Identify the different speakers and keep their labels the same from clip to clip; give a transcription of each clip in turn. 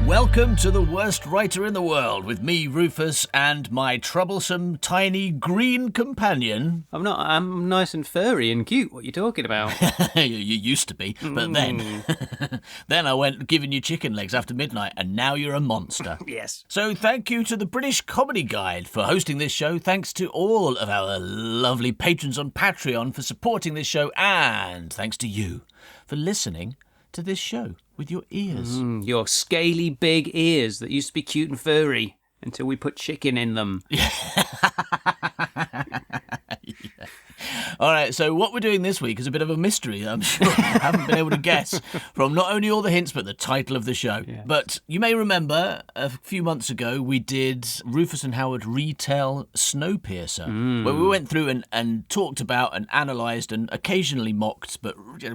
Speaker 1: Welcome to The Worst Writer in the World with me, Rufus, and my troublesome, tiny, green companion.
Speaker 2: I'm nice and furry and cute. What are you talking about?
Speaker 1: You used to be, but then I went giving you chicken legs after midnight, and now you're a monster.
Speaker 2: Yes.
Speaker 1: So thank you to the British Comedy Guide for hosting this show. Thanks to all of our lovely patrons on Patreon for supporting this show, and thanks to you for listening to this show with your ears.
Speaker 2: Your scaly big ears that used to be cute and furry until we put chicken in them.
Speaker 1: All right, so what we're doing this week is a bit of a mystery. I'm sure you haven't been able to guess from not only all the hints, but the title of the show. Yeah. But you may remember a few months ago, we did Rufus and Howard Retell Snowpiercer, where we went through and talked about and analysed and occasionally mocked, but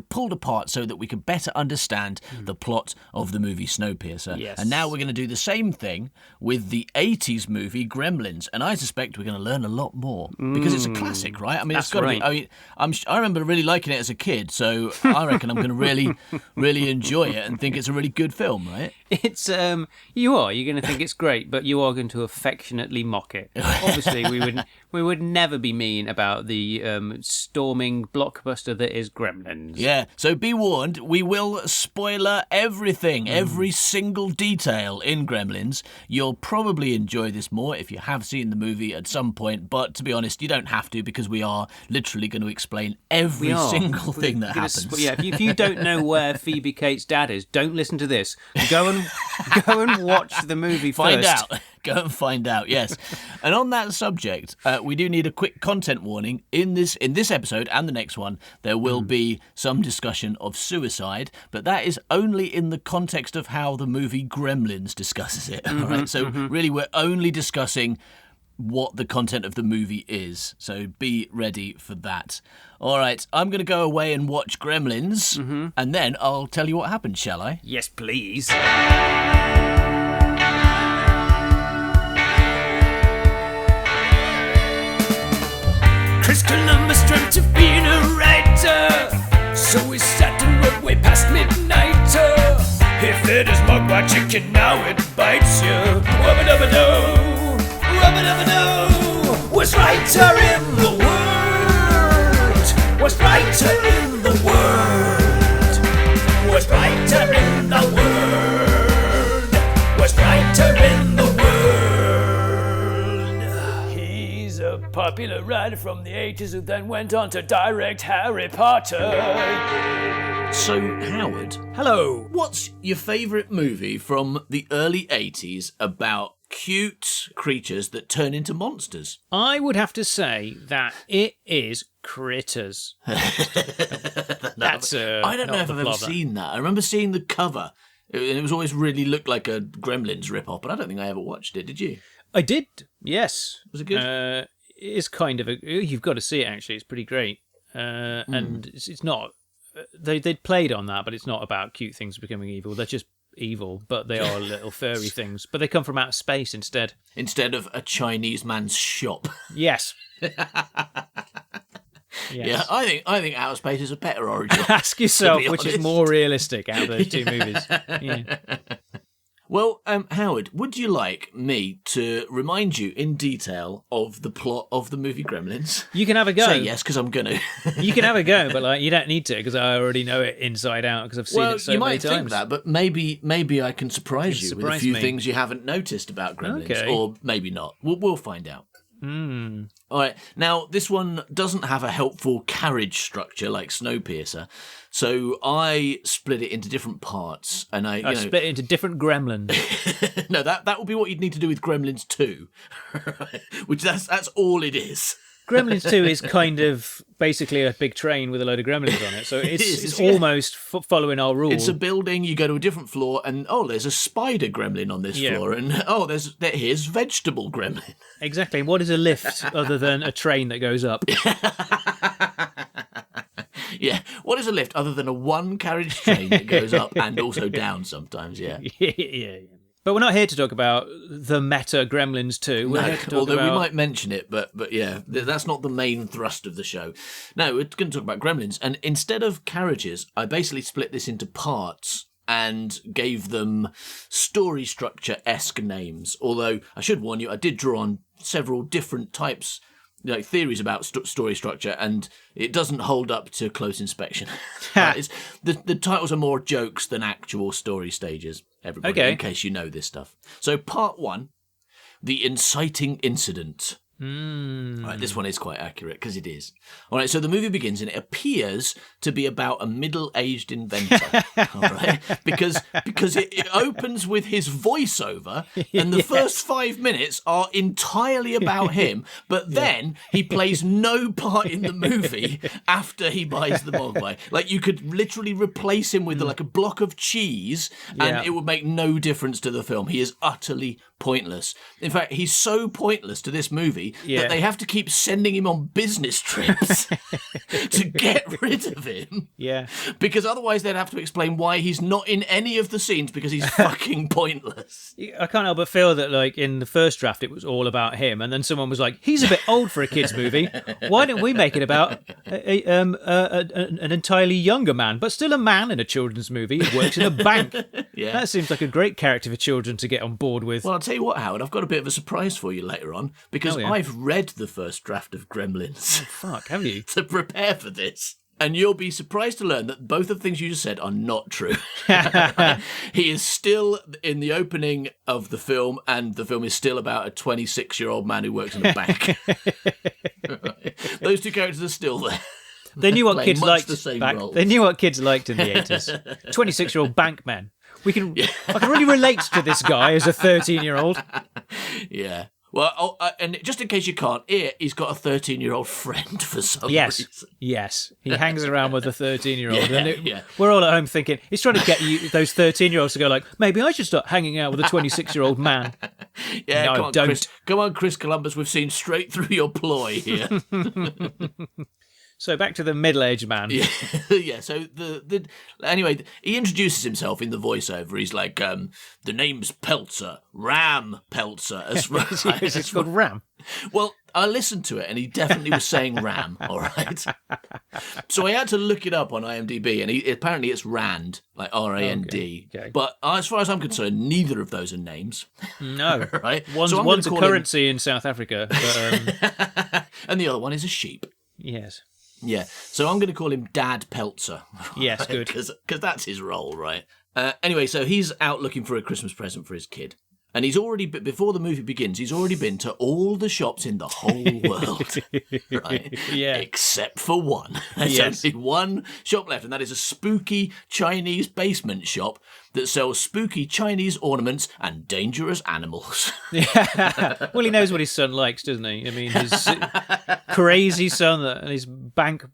Speaker 1: pulled apart so that we could better understand the plot of the movie Snowpiercer.
Speaker 2: Yes.
Speaker 1: And now we're going to do the same thing with the 80s movie Gremlins. And I suspect we're going to learn a lot more because it's a classic, right? I mean, it's got to be. I remember really liking it as a kid, so I reckon I'm going to really enjoy it and think it's a really good film, right?
Speaker 2: It's you're going to think it's great, but you are going to affectionately mock it. Obviously, we would never be mean about the storming blockbuster that is Gremlins.
Speaker 1: Yeah, so be warned, we will spoiler everything, every single detail in Gremlins. You'll probably enjoy this more if you have seen the movie at some point, but to be honest, you don't have to because we are literally going to explain every single thing that happens.
Speaker 2: If you don't know where Phoebe Cates' dad is, don't listen to this. Go and watch the movie
Speaker 1: Find
Speaker 2: first.
Speaker 1: out. Go and find out, yes. And on that subject, we do need a quick content warning. In this episode and the next one, there will be some discussion of suicide, but that is only in the context of how the movie Gremlins discusses it. All right? So really, we're only discussing what the content of the movie is. So be ready for that. All right, I'm going to go away and watch Gremlins, and then I'll tell you what happened, shall I?
Speaker 2: Yes, please.
Speaker 3: Chris Columbus dreamt of being a writer, so he sat and wrote way past midnight. He fed his mug by chicken, now it bites you. Wubba-dubba-doo, wubba-dubba-doo. Worst writer in the world, worst writer in the world, worst writer in the world, worst writer in the world. He's a popular writer from the 80s who then went on to direct Harry Potter.
Speaker 1: So, Howard,
Speaker 2: Hello.
Speaker 1: what's your favourite movie from the early 80s about cute creatures that turn into monsters?
Speaker 2: I would have to say that it is Critters. That's
Speaker 1: I don't know if I've ever seen that. I remember seeing the cover. It was always really looked like a Gremlins rip-off, but I don't think I ever watched it. Did you?
Speaker 2: I did, yes.
Speaker 1: Was it good?
Speaker 2: It's kind of you've got to see it, actually. It's pretty great. And it's not... They'd played on that, but it's not about cute things becoming evil. They're just evil, but they are little furry things. But they come from outer space instead.
Speaker 1: Instead of a Chinese man's shop.
Speaker 2: Yes. Yes.
Speaker 1: Yeah, I think outer space is a better origin.
Speaker 2: Ask yourself which is more realistic out of those two movies. Yeah.
Speaker 1: Well, Howard, would you like me to remind you in detail of the plot of the movie Gremlins?
Speaker 2: You can have a go.
Speaker 1: Say yes, because I'm going to.
Speaker 2: You can have a go, but you don't need to, because I already know it inside out, because I've seen it so many times.
Speaker 1: You might think that, but maybe I can surprise you with a few things you haven't noticed about Gremlins, or maybe not. We'll find out. All right. Now, this one doesn't have a helpful carriage structure like Snowpiercer, so I split it into different parts, and I
Speaker 2: split it into different Gremlins.
Speaker 1: No, that would be what you'd need to do with Gremlins 2, which that's all it is.
Speaker 2: Gremlins 2 is kind of basically a big train with a load of gremlins on it, so it's almost following our rules.
Speaker 1: It's a building, you go to a different floor, and there's a spider gremlin on this floor, and here's vegetable gremlin.
Speaker 2: Exactly. What is a lift other than a train that goes up?
Speaker 1: Yeah, what is a lift other than a one-carriage train that goes up and also down sometimes, yeah.
Speaker 2: Yeah. But we're not here to talk about the meta Gremlins 2. We're here to talk
Speaker 1: although
Speaker 2: about...
Speaker 1: we might mention it, but yeah, that's not the main thrust of the show. No, we're going to talk about Gremlins. And instead of carriages, I basically split this into parts and gave them story structure-esque names. Although, I should warn you, I did draw on several different types, like theories about story structure, and it doesn't hold up to close inspection. The titles are more jokes than actual story stages, everybody, in case you know this stuff. So part 1, the inciting incident. Right, this one is quite accurate, because it is. All right, so the movie begins and it appears to be about a middle-aged inventor. All right, because it opens with his voiceover, and the first 5 minutes are entirely about him, but then he plays no part in the movie after he buys the Mogwai. Like, you could literally replace him with like a block of cheese, and it would make no difference to the film. He is utterly pointless. In fact, he's so pointless to this movie that they have to keep sending him on business trips to get rid of him.
Speaker 2: Yeah.
Speaker 1: Because otherwise they'd have to explain why he's not in any of the scenes, because he's fucking pointless.
Speaker 2: I can't help but feel that, like, in the first draft it was all about him, and then someone was like, he's a bit old for a kid's movie. Why don't we make it about an entirely younger man, but still a man in a children's movie who works in a bank? That seems like a great character for children to get on board with.
Speaker 1: Well, I'll tell you what, Howard, I've got a bit of a surprise for you later on, because I've read the first draft of Gremlins.
Speaker 2: Oh, fuck, have you?
Speaker 1: To prepare for this. And you'll be surprised to learn that both of the things you just said are not true. He is still in the opening of the film, and the film is still about a 26-year-old man who works in a bank. Those two characters are still there.
Speaker 2: They knew what kids liked back.
Speaker 1: Roles.
Speaker 2: They knew what kids liked in the 80s. 26-year-old bank men. I can really relate to this guy as a 13-year-old.
Speaker 1: Yeah. Well, and just in case you can't hear, he's got a 13-year-old friend for some reason.
Speaker 2: Yes. He hangs around with a 13-year-old. We're all at home thinking, he's trying to get you those 13-year-olds to go like, maybe I should start hanging out with a 26-year-old man.
Speaker 1: Yeah,
Speaker 2: no,
Speaker 1: come on,
Speaker 2: don't.
Speaker 1: Come on, Chris Columbus, we've seen straight through your ploy here.
Speaker 2: So back to the middle-aged man.
Speaker 1: Yeah. So anyway, he introduces himself in the voiceover. He's like, the name's Peltzer, Ram Peltzer.
Speaker 2: It's called Ram.
Speaker 1: Well, I listened to it, and he definitely was saying Ram. All right. So I had to look it up on IMDb, and apparently it's Rand, like R-A-N-D.
Speaker 2: Okay.
Speaker 1: But as far as I'm concerned, neither of those are names.
Speaker 2: No.
Speaker 1: Right.
Speaker 2: One's a currency in South Africa, but,
Speaker 1: and the other one is a sheep.
Speaker 2: Yes.
Speaker 1: Yeah, so I'm going to call him Dad Peltzer.
Speaker 2: Yes,
Speaker 1: right?
Speaker 2: good.
Speaker 1: Because that's his role, right? Anyway, so he's out looking for a Christmas present for his kid. And he's already, before the movie begins, he's already been to all the shops in the whole world, right?
Speaker 2: Yeah.
Speaker 1: Except for one. There's only one shop left, and that is a spooky Chinese basement shop that sells spooky Chinese ornaments and dangerous animals.
Speaker 2: Well, he knows what his son likes, doesn't he? I mean, his crazy son and his bank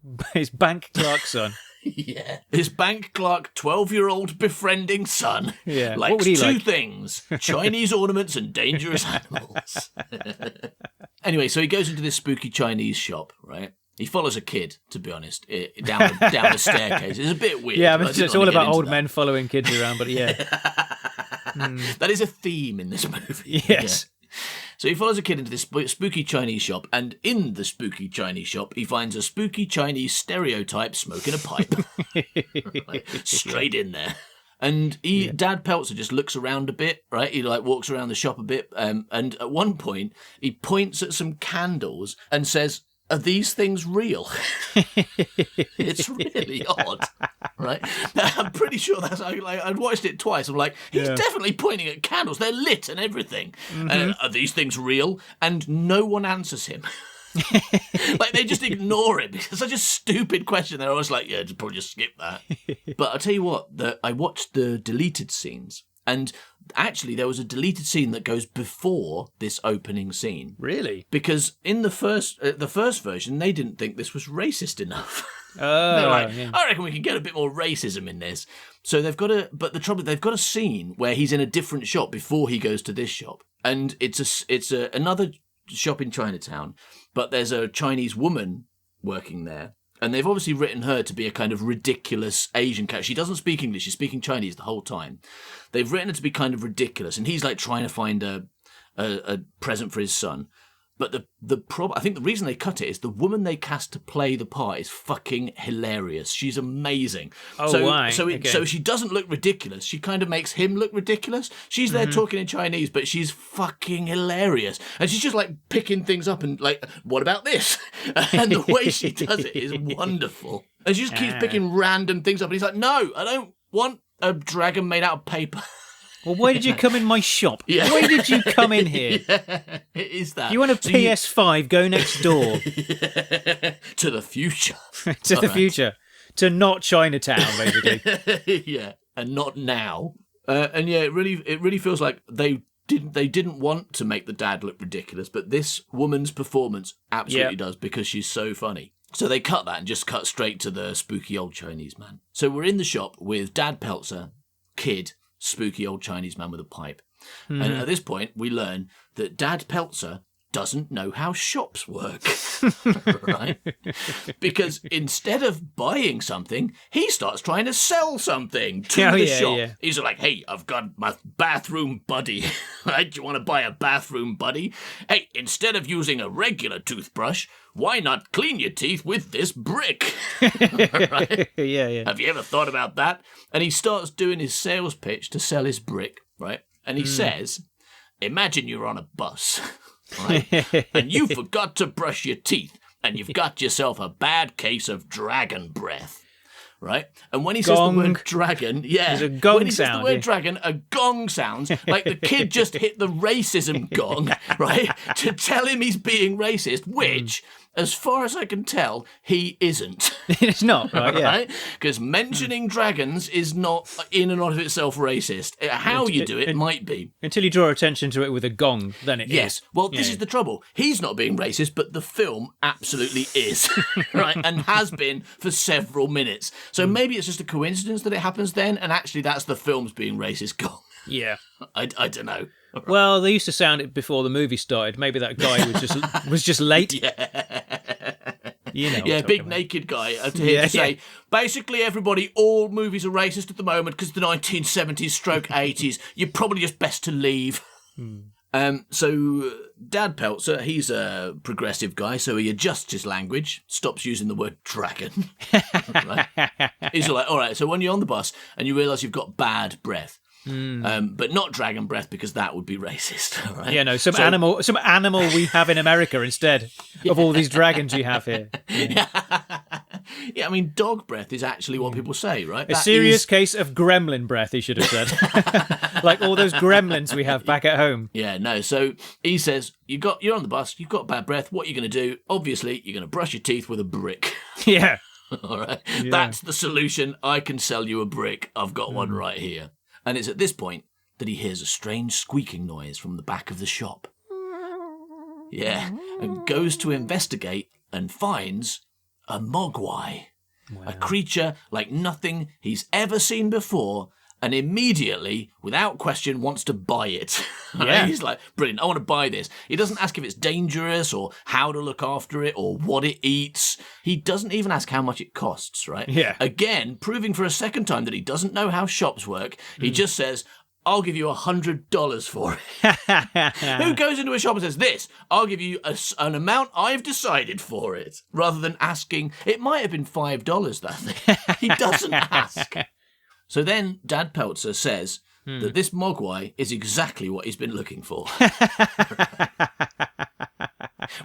Speaker 2: clerk son.
Speaker 1: Yeah. His bank clerk, 12-year-old befriending son likes two things, Chinese ornaments and dangerous animals. Anyway, so he goes into this spooky Chinese shop, right? He follows a kid, to be honest, down the staircase. It's a bit weird.
Speaker 2: Yeah, I mean, it's all about old men following kids around, but yeah.
Speaker 1: That is a theme in this movie.
Speaker 2: Yes.
Speaker 1: Yeah. So he follows a kid into this spooky Chinese shop, and in the spooky Chinese shop, he finds a spooky Chinese stereotype smoking a pipe. Right, straight in there. And Dad Peltzer just looks around a bit, right? He walks around the shop a bit, and at one point, he points at some candles and says, "Are these things real?" It's really odd, right? I'm pretty sure that's I'd watched it twice. I'm like, he's definitely pointing at candles. They're lit and everything. And are these things real? And no one answers him. Like, they just ignore it. It's such a stupid question. They're always like, yeah, probably just skip that. But I'll tell you what, I watched the deleted scenes, and actually there was a deleted scene that goes before this opening scene.
Speaker 2: Really?
Speaker 1: Because in the first version, they didn't think this was racist enough.
Speaker 2: Oh,
Speaker 1: they're like, I reckon we can get a bit more racism in this. So they've got they've got a scene where he's in a different shop before he goes to this shop, and it's another shop in Chinatown, but there's a Chinese woman working there And they've obviously written her to be a kind of ridiculous Asian character. She doesn't speak English. She's speaking Chinese the whole time. They've written her to be kind of ridiculous. And he's like trying to find a present for his son. But I think the reason they cut it is the woman they cast to play the part is fucking hilarious. She's amazing.
Speaker 2: Oh, why?
Speaker 1: So she doesn't look ridiculous. She kind of makes him look ridiculous. She's there talking in Chinese, but she's fucking hilarious. And she's just like picking things up and like, what about this? And the way she does it is wonderful. And she just keeps picking random things up. And he's like, no, I don't want a dragon made out of paper.
Speaker 2: Well, why did you come in my shop?
Speaker 1: Yeah.
Speaker 2: Why did you come in here?
Speaker 1: Yeah, it is that.
Speaker 2: You want a PS5, go next door.
Speaker 1: To the future.
Speaker 2: To the future. To not Chinatown, basically.
Speaker 1: Yeah, and not now. And yeah, it really feels like they didn't want to make the dad look ridiculous, but this woman's performance absolutely does because she's so funny. So they cut that and just cut straight to the spooky old Chinese man. So we're in the shop with Dad Peltzer, kid, spooky old Chinese man with a pipe. And at this point, we learn that Dad Peltzer doesn't know how shops work, right? Because instead of buying something, he starts trying to sell something to the shop. Yeah. He's like, hey, I've got my bathroom buddy. Right? Do you want to buy a bathroom buddy? Hey, instead of using a regular toothbrush, why not clean your teeth with this brick? Right?
Speaker 2: Yeah.
Speaker 1: Have you ever thought about that? And he starts doing his sales pitch to sell his brick, right? And he says, imagine you're on a bus, right? And you forgot to brush your teeth, and you've got yourself a bad case of dragon breath, right? And when he says the word dragon,
Speaker 2: there's a gong
Speaker 1: when he says the
Speaker 2: sound,
Speaker 1: word dragon, a gong sounds like the kid just hit the racism gong, right? To tell him he's being racist, which, as far as I can tell, he isn't.
Speaker 2: It's not, right? Yeah.
Speaker 1: Right? Because mentioning dragons is not in and of itself racist. How you do it might be.
Speaker 2: Until you draw attention to it with a gong, then it is.
Speaker 1: Yes. Well, this is the trouble. He's not being racist, but the film absolutely is. Right? And has been for several minutes. So maybe it's just a coincidence that it happens then, and actually that's the film's being racist gong.
Speaker 2: Yeah.
Speaker 1: I don't know.
Speaker 2: Well, they used to sound it before the movie started. Maybe that guy was just late.
Speaker 1: Yeah.
Speaker 2: You know.
Speaker 1: Yeah, big naked guy to say, basically all movies are racist at the moment because the 1970s stroke 80s. You're probably just best to leave. So Dad Peltzer, he's a progressive guy, so he adjusts his language, stops using the word dragon. Right? He's like, all right, so when you're on the bus and you realise you've got bad breath, but not dragon breath because that would be racist. Right?
Speaker 2: Yeah, no, some animal we have in America instead of all these dragons you have here. Yeah.
Speaker 1: Yeah, I mean, dog breath is actually what people say, right?
Speaker 2: A serious case of gremlin breath, he should have said. Like all those gremlins we have back at home.
Speaker 1: Yeah, no, so he says, you're on the bus, you've got bad breath, what are you going to do? Obviously, you're going to brush your teeth with a brick.
Speaker 2: Yeah.
Speaker 1: All right, that's the solution. I can sell you a brick. I've got one right here. And it's at this point that he hears a strange squeaking noise from the back of the shop. Yeah, and goes to investigate and finds a mogwai, a creature like nothing he's ever seen before, and immediately, without question, wants to buy it.
Speaker 2: Yeah.
Speaker 1: He's like, brilliant, I want to buy this. He doesn't ask if it's dangerous or how to look after it or what it eats. He doesn't even ask how much it costs, right?
Speaker 2: Yeah.
Speaker 1: Again, proving for a second time that he doesn't know how shops work. He just says, I'll give you $100 for it. Who goes into a shop and says, this, I'll give you an amount I've decided for it, rather than asking, it might have been $5, that thing. He doesn't ask. So then Dad Peltzer says that this mogwai is exactly what he's been looking for.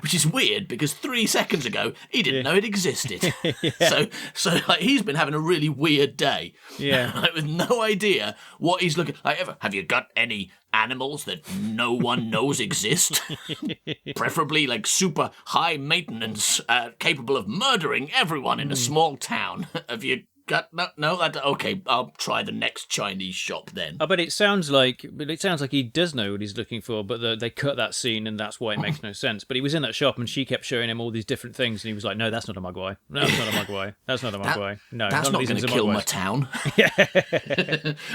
Speaker 1: Which is weird because 3 seconds ago he didn't know it existed. So like, he's been having a really weird day.
Speaker 2: Yeah.
Speaker 1: Like, with no idea what he's looking like. Have you got any animals that no one knows exist? Preferably like super high maintenance, capable of murdering everyone in a small town. Have you got no? Okay, I'll try the next Chinese shop then.
Speaker 2: But it sounds like he does know what he's looking for, but they cut that scene and that's why it makes no sense. But he was in that shop and she kept showing him all these different things and he was like, no, that's not a mogwai. No, that's not a mogwai. That's not a mogwai. No,
Speaker 1: that's not going to kill my town.
Speaker 2: Yeah.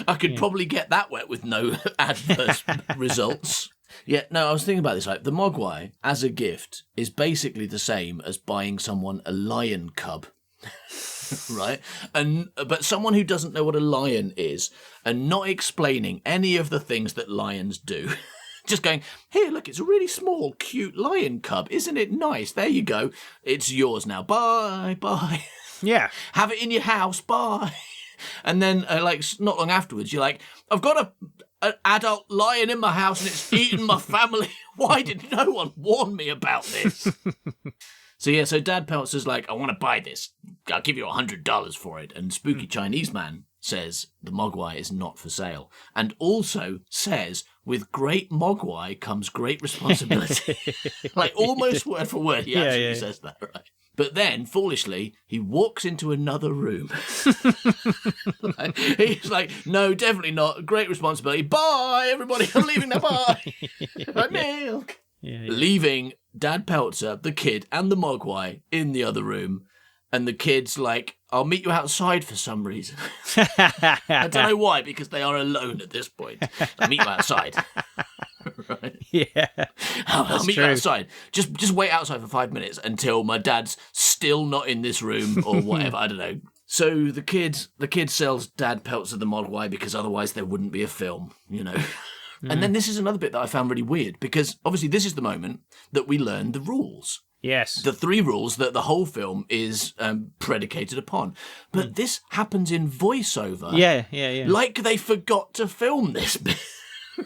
Speaker 1: I could probably get that wet with no adverse results. Yeah, no, I was thinking about this. Like, the mogwai, as a gift, is basically the same as buying someone a lion cub. right? But someone who doesn't know what a lion is and not explaining any of the things that lions do. Just going, here, look, it's a really small, cute lion cub. Isn't it nice? There you go. It's yours now. Bye, bye.
Speaker 2: Yeah.
Speaker 1: Have it in your house. Bye. And then, not long afterwards, you're like, I've got an adult lion in my house and it's eating my family. Why did no one warn me about this? So Dad Peltzer's like, I want to buy this. I'll give you $100 for it. And Spooky Chinese Man says the Mogwai is not for sale. And also says, with great Mogwai comes great responsibility. Almost word for word, he actually says that, right? But then, foolishly, he walks into another room. He's like, no, definitely not. Great responsibility. Bye, everybody. I'm leaving now. Bye. Milk.
Speaker 2: Yeah.
Speaker 1: Leaving Dad Peltzer, the kid, and the Mogwai in the other room. And the kid's like, I'll meet you outside for some reason. I don't know why, because they are alone at this point. I'll meet you outside. Right?
Speaker 2: Yeah.
Speaker 1: I'll meet you outside. Just wait outside for 5 minutes until my dad's still not in this room or whatever. I don't know. So the kid sells Dad Peltzer the Mogwai because otherwise there wouldn't be a film, you know. And then this is another bit that I found really weird because obviously this is the moment that we learn the rules.
Speaker 2: Yes.
Speaker 1: The 3 rules that the whole film is predicated upon. But this happens in voiceover.
Speaker 2: Yeah.
Speaker 1: Like they forgot to film this bit.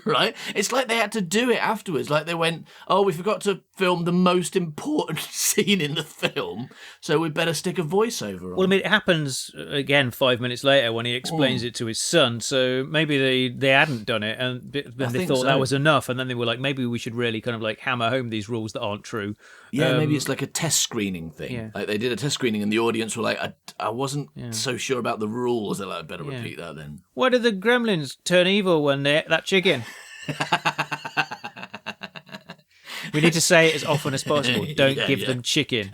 Speaker 1: Right? It's like they had to do it afterwards. Like they went, oh, we forgot to film the most important scene in the film, so we'd better stick a voiceover on.
Speaker 2: Well, I mean, it happens again 5 minutes later when he explains it to his son. So maybe they hadn't done it, and then they thought that was enough, and then they were like, maybe we should really kind of like hammer home these rules that aren't true.
Speaker 1: Yeah, maybe it's like a test screening thing.
Speaker 2: Yeah.
Speaker 1: Like they did a test screening, and the audience were like, I wasn't so sure about the rules. They're like, I better repeat that then.
Speaker 2: Why did the Gremlins turn evil when they ate that chicken? We need to say it as often as possible. Don't give them chicken.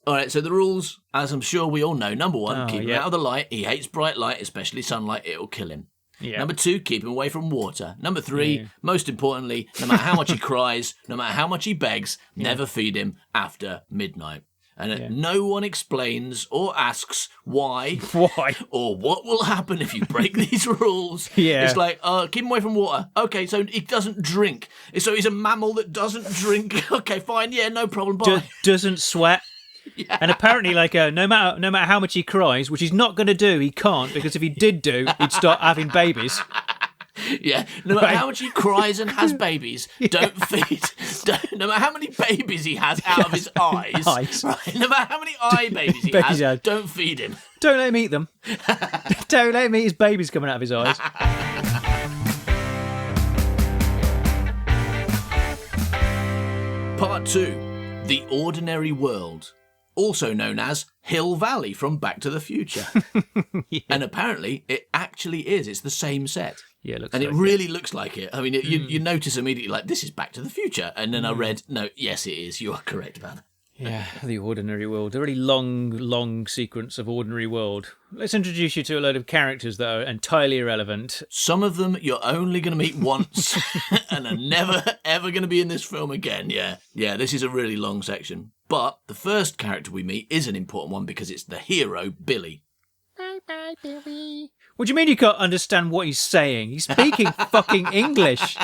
Speaker 1: All right, so the rules, as I'm sure we all know. Number 1, keep him out of the light. He hates bright light, especially sunlight. It'll kill him.
Speaker 2: Yeah.
Speaker 1: Number 2, keep him away from water. Number 3, most importantly, no matter how much he cries, no matter how much he begs, never feed him after midnight. And no one explains or asks why or what will happen if you break these rules.
Speaker 2: Yeah.
Speaker 1: It's like, keep him away from water. Okay, so he doesn't drink. So he's a mammal that doesn't drink. Okay, fine. Yeah, no problem. Bye.
Speaker 2: Doesn't sweat.
Speaker 1: Yeah.
Speaker 2: And apparently, no matter how much he cries, which he's not going to do, he can't, because if he did do, he'd start having babies.
Speaker 1: Yeah, no matter how much he cries and has babies, don't feed. No matter how many babies he has out of his eyes, right? No matter how many eye babies he has, don't feed him.
Speaker 2: Don't let him eat them. Don't let him eat his babies coming out of his eyes.
Speaker 1: Part 2, The Ordinary World. Also known as Hill Valley from Back to the Future. And apparently it actually is. It's the same set.
Speaker 2: Yeah, it looks
Speaker 1: and
Speaker 2: like
Speaker 1: it really looks like it. I mean, you notice immediately, like, this is Back to the Future. And then I read, no, yes, it is. You are correct about that.
Speaker 2: Yeah, the ordinary world. A really long sequence of ordinary world. Let's introduce you to a load of characters that are entirely irrelevant.
Speaker 1: Some of them you're only going to meet once and are never, ever going to be in this film again. Yeah, this is a really long section. But the first character we meet is an important one because it's the hero, Billy.
Speaker 2: Bye, Billy. What do you mean you can't understand what he's saying? He's speaking fucking English.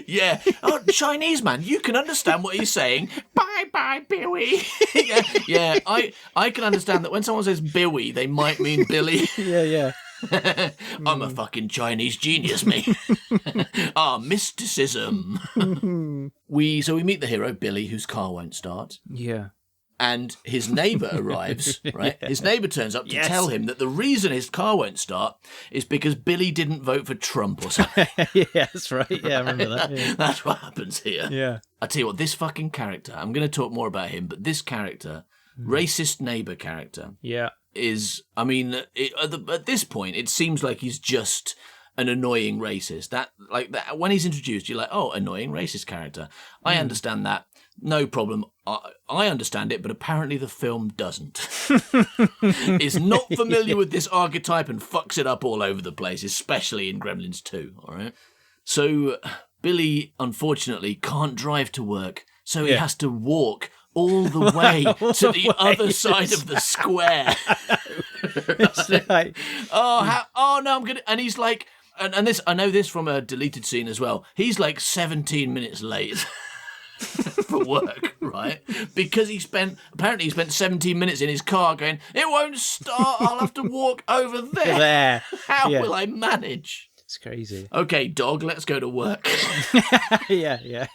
Speaker 1: Yeah. Oh, Chinese man, you can understand what he's saying. Bye, Billy. yeah. I can understand that when someone says Billy, they might mean Billy.
Speaker 2: Yeah.
Speaker 1: I'm a fucking Chinese genius, me. Mysticism. We meet the hero, Billy, whose car won't start.
Speaker 2: Yeah.
Speaker 1: And his neighbour arrives, right? His neighbour turns up to tell him that the reason his car won't start is because Billy didn't vote for Trump or something.
Speaker 2: Yeah, that's right. Yeah, I remember that. Yeah.
Speaker 1: That's what happens here.
Speaker 2: Yeah.
Speaker 1: I tell you what, this fucking character, I'm going to talk more about him, but this character, racist neighbour character, is, I mean, at this point, it seems like he's just an annoying racist. That when he's introduced, you're like, oh, annoying racist character. I understand that. No problem. I understand it, but apparently the film doesn't. Is not familiar with this archetype and fucks it up all over the place, especially in Gremlins 2, all right? So Billy, unfortunately, can't drive to work, so he has to walk all the way
Speaker 2: All
Speaker 1: to
Speaker 2: the
Speaker 1: the
Speaker 2: way.
Speaker 1: other side of the square.
Speaker 2: It's like,
Speaker 1: Oh no, I'm gonna. And he's like, and this, I know this from a deleted scene as well. He's like 17 minutes late for work, right? Because apparently he spent 17 minutes in his car going, it won't start. I'll have to walk over there.
Speaker 2: there.
Speaker 1: How
Speaker 2: Yeah.
Speaker 1: will I manage?
Speaker 2: It's crazy.
Speaker 1: Okay, dog, let's go to work.
Speaker 2: Yeah.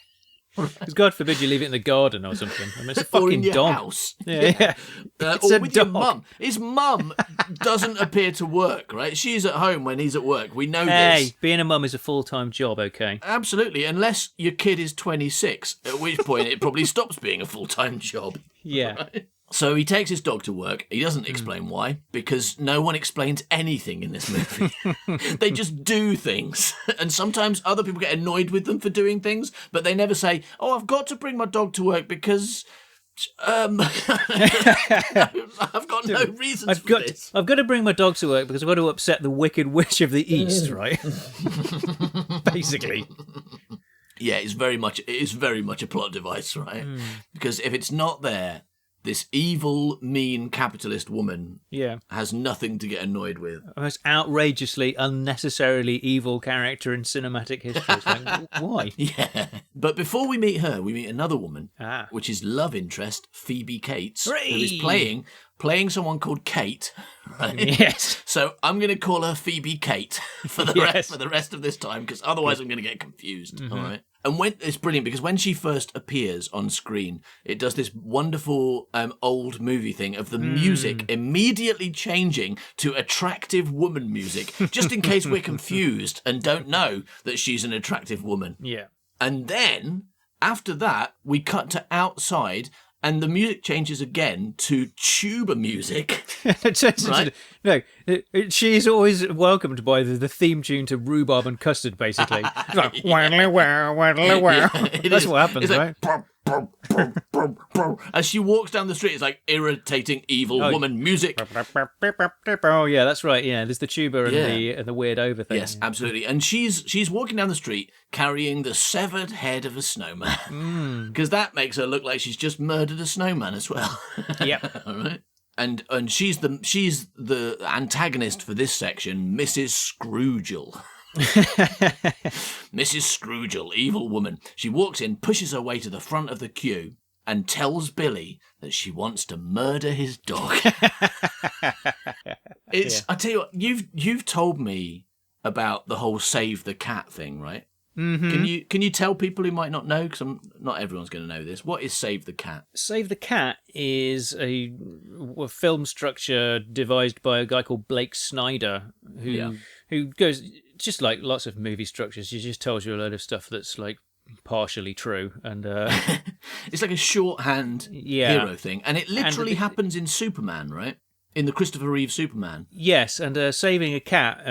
Speaker 2: Because God forbid you leave it in the garden or something. I mean, it's a fucking
Speaker 1: Or in your
Speaker 2: dog.
Speaker 1: house.
Speaker 2: Yeah. It's
Speaker 1: Or
Speaker 2: a
Speaker 1: with your
Speaker 2: dog.
Speaker 1: mum. His mum doesn't appear to work, right? She's at home when he's at work. We know
Speaker 2: Hey,
Speaker 1: this.
Speaker 2: being a mum is a full-time job, okay?
Speaker 1: Absolutely, unless your kid is 26, at which point it probably stops being a full-time job.
Speaker 2: Yeah.
Speaker 1: So he takes his dog to work. He doesn't explain why, because no one explains anything in this movie. They just do things. And sometimes other people get annoyed with them for doing things, but they never say, oh, I've got to bring my dog to work because... I've got no reasons for this.
Speaker 2: I've got to bring my dog to work because I've got to upset the Wicked Witch of the East, right? Basically.
Speaker 1: Yeah, it is very much a plot device, right? Because if it's not there, this evil, mean capitalist woman
Speaker 2: Yeah.
Speaker 1: has nothing to get annoyed with.
Speaker 2: The most outrageously, unnecessarily evil character in cinematic history. It's like, why?
Speaker 1: Yeah. But before we meet her, we meet another woman,
Speaker 2: Ah.
Speaker 1: which is love interest Phoebe Cates,
Speaker 2: Hooray!
Speaker 1: who is playing someone called Kate. Right?
Speaker 2: Yes.
Speaker 1: So I'm going to call her Phoebe Kate for the
Speaker 2: Yes.
Speaker 1: for the rest of this time, because otherwise I'm going to get confused. All right. And it's brilliant because when she first appears on screen, it does this wonderful old movie thing of the music immediately changing to attractive woman music, just in case we're confused and don't know that she's an attractive woman.
Speaker 2: Yeah.
Speaker 1: And then after that, we cut to outside. And the music changes again to tuba music. Right?
Speaker 2: No, she's always welcomed by the theme tune to Rhubarb and Custard, basically. It's like, waddly wow, waddly wow.
Speaker 1: It
Speaker 2: That's
Speaker 1: is.
Speaker 2: what happens,
Speaker 1: It's like,
Speaker 2: right?
Speaker 1: "Brum, brum, brum, brum, brum." As she walks down the street, it's like irritating evil woman music.
Speaker 2: Oh, yeah, that's right. Yeah, there's the tuba and
Speaker 1: Yeah.
Speaker 2: the weird over thing.
Speaker 1: Yes, absolutely. And she's walking down the street carrying the severed head of a snowman. Because that makes her look like she's just murdered a snowman as well.
Speaker 2: Yep.
Speaker 1: All right. And she's the antagonist for this section, Mrs. Scroogel. Mrs. Scroogel, evil woman. She walks in, pushes her way to the front of the queue, and tells Billy that she wants to murder his dog. I tell you what, you've told me about the whole save the cat thing, right? Mm-hmm. Can you tell people who might not know, because not everyone's going to know this. What is Save the Cat?
Speaker 2: Save the Cat is a film structure devised by a guy called Blake Snyder, who goes, just like lots of movie structures, he just tells you a load of stuff that's like partially true, and
Speaker 1: It's like a shorthand hero thing, and it literally
Speaker 2: And-
Speaker 1: happens in Superman, right? In the Christopher Reeve Superman.
Speaker 2: yes, and saving a cat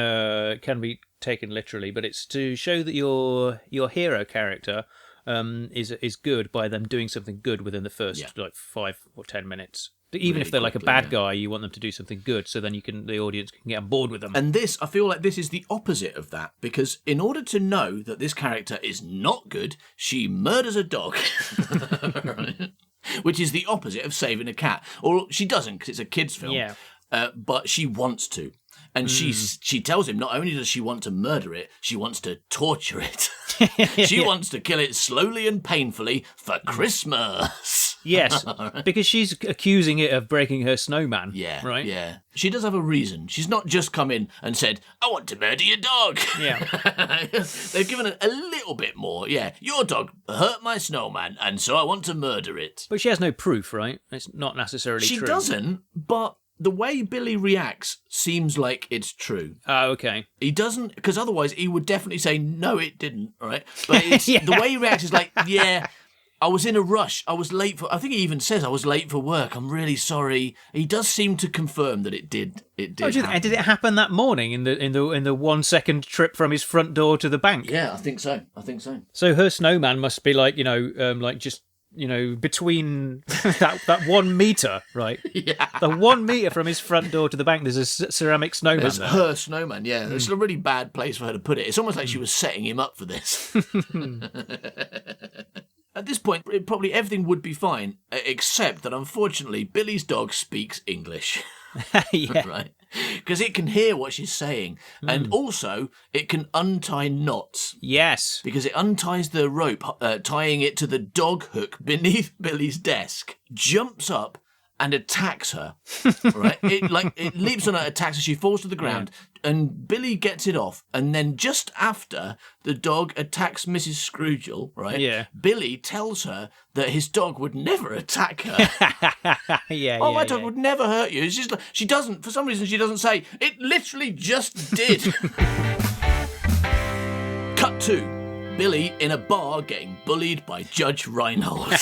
Speaker 2: can be taken literally, but it's to show that your hero character is good by them doing something good within the first like 5 or 10 minutes. Even
Speaker 1: Really
Speaker 2: if they're like a
Speaker 1: quickly,
Speaker 2: bad
Speaker 1: yeah.
Speaker 2: guy, you want them to do something good, so then the audience can get on board with them.
Speaker 1: And I feel like this is the opposite of that, because in order to know that this character is not good, she murders a dog. Right? Which is the opposite of saving a cat. Or she doesn't, because it's a kid's film.
Speaker 2: Yeah.
Speaker 1: But she wants to. And she tells him not only does she want to murder it, she wants to torture it. She wants to kill it slowly and painfully for Christmas.
Speaker 2: Yes, because she's accusing it of breaking her snowman.
Speaker 1: Yeah,
Speaker 2: right.
Speaker 1: Yeah. She does have a reason. She's not just come in and said, I want to murder your dog.
Speaker 2: Yeah.
Speaker 1: They've given it a little bit more. Yeah, your dog hurt my snowman, and so I want to murder it.
Speaker 2: But she has no proof, right? It's not necessarily
Speaker 1: She
Speaker 2: true.
Speaker 1: doesn't, but the way Billy reacts seems like it's true.
Speaker 2: Oh, okay.
Speaker 1: He doesn't, because otherwise he would definitely say, no, it didn't, right? But it's,
Speaker 2: Yeah.
Speaker 1: the way he reacts is like, yeah, I was in a rush. I was late I think he even says I was late for work. I'm really sorry. He does seem to confirm that it did happen.
Speaker 2: And did it happen that morning in the 1 second trip from his front door to the bank?
Speaker 1: Yeah, I think so.
Speaker 2: So her snowman must be like, like just, between that 1 meter, right?
Speaker 1: Yeah.
Speaker 2: The 1 meter from his front door to the bank, there's a ceramic snowman
Speaker 1: It's
Speaker 2: there.
Speaker 1: her snowman, yeah. It's a really bad place for her to put it. It's almost like she was setting him up for this. At this point, probably everything would be fine, except that unfortunately, Billy's dog speaks English.
Speaker 2: Yeah.
Speaker 1: Right? Because it can hear what she's saying. And also, it can untie knots.
Speaker 2: Yes.
Speaker 1: Because it unties the rope, tying it to the dog hook beneath Billy's desk, jumps up and attacks her. Right? It leaps on her, attacks her, she falls to the ground, and Billy gets it off. And then just after the dog attacks Mrs. Scroogel, right?
Speaker 2: Yeah.
Speaker 1: Billy tells her that his dog would never attack her. My dog would never hurt you. It's just like, she doesn't, for some reason, she doesn't say, it literally just did. Cut 2. Billy in a bar getting bullied by Judge Reinhold.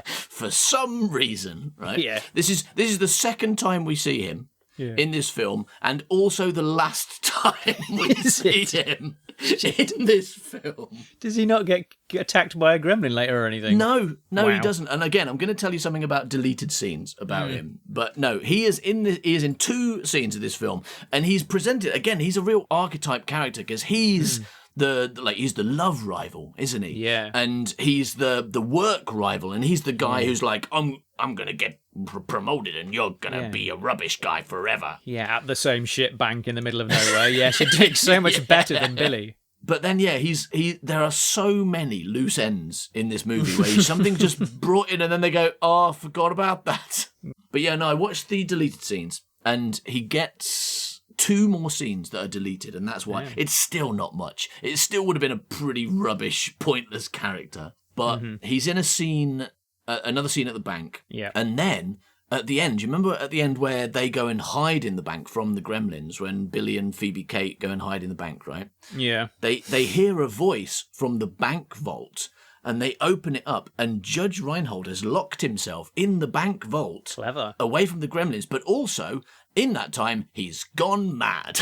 Speaker 1: For some reason, right?
Speaker 2: Yeah.
Speaker 1: This is the second time we see him in this film, and also the last time we see him in this film.
Speaker 2: Does he not get attacked by a gremlin later or anything?
Speaker 1: No,
Speaker 2: Wow.
Speaker 1: he doesn't. And again, I'm going to tell you something about deleted scenes about him. But no, he is in 2 scenes of this film, and he's presented again. He's a real archetype character because he's he's the love rival, isn't he?
Speaker 2: Yeah.
Speaker 1: And he's the work rival, and he's the guy who's like, I'm gonna get promoted, and you're gonna be a rubbish guy forever.
Speaker 2: Yeah, at the same shit bank in the middle of nowhere. Yes, it did so much better than Billy.
Speaker 1: But then, there are so many loose ends in this movie where something just brought in and then they go, oh, I forgot about that. But yeah, no, I watched the deleted scenes and he gets 2 more scenes that are deleted, and that's why it's still not much. It still would have been a pretty rubbish, pointless character. But he's in a scene, another scene at the bank.
Speaker 2: Yeah.
Speaker 1: And then at the end, you remember at the end where they go and hide in the bank from the Gremlins, when Billy and Phoebe Kate go and hide in the bank, right?
Speaker 2: Yeah.
Speaker 1: They hear a voice from the bank vault, and they open it up, and Judge Reinhold has locked himself in the bank vault.
Speaker 2: Clever.
Speaker 1: Away from the Gremlins, but also, in that time, he's gone mad,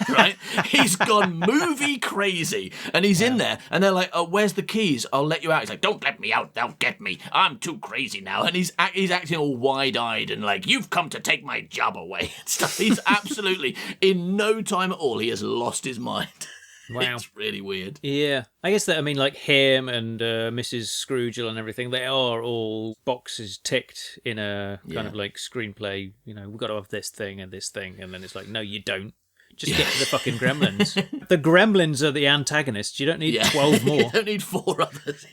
Speaker 1: right? He's gone movie crazy, and he's in there, and they're like, oh, where's the keys? I'll let you out. He's like, don't let me out, they'll get me. I'm too crazy now. And he's acting all wide-eyed and like, you've come to take my job away and stuff. He's absolutely, in no time at all, he has lost his mind.
Speaker 2: Wow.
Speaker 1: It's really weird.
Speaker 2: Yeah. I guess that, I mean, like him and Mrs. Scroogel and everything, they are all boxes ticked in a kind of like screenplay, you know, we've got to have this thing, and then it's like, no, you don't. Just get to the fucking Gremlins. The Gremlins are the antagonists. You don't need 12 more.
Speaker 1: You don't need 4 others.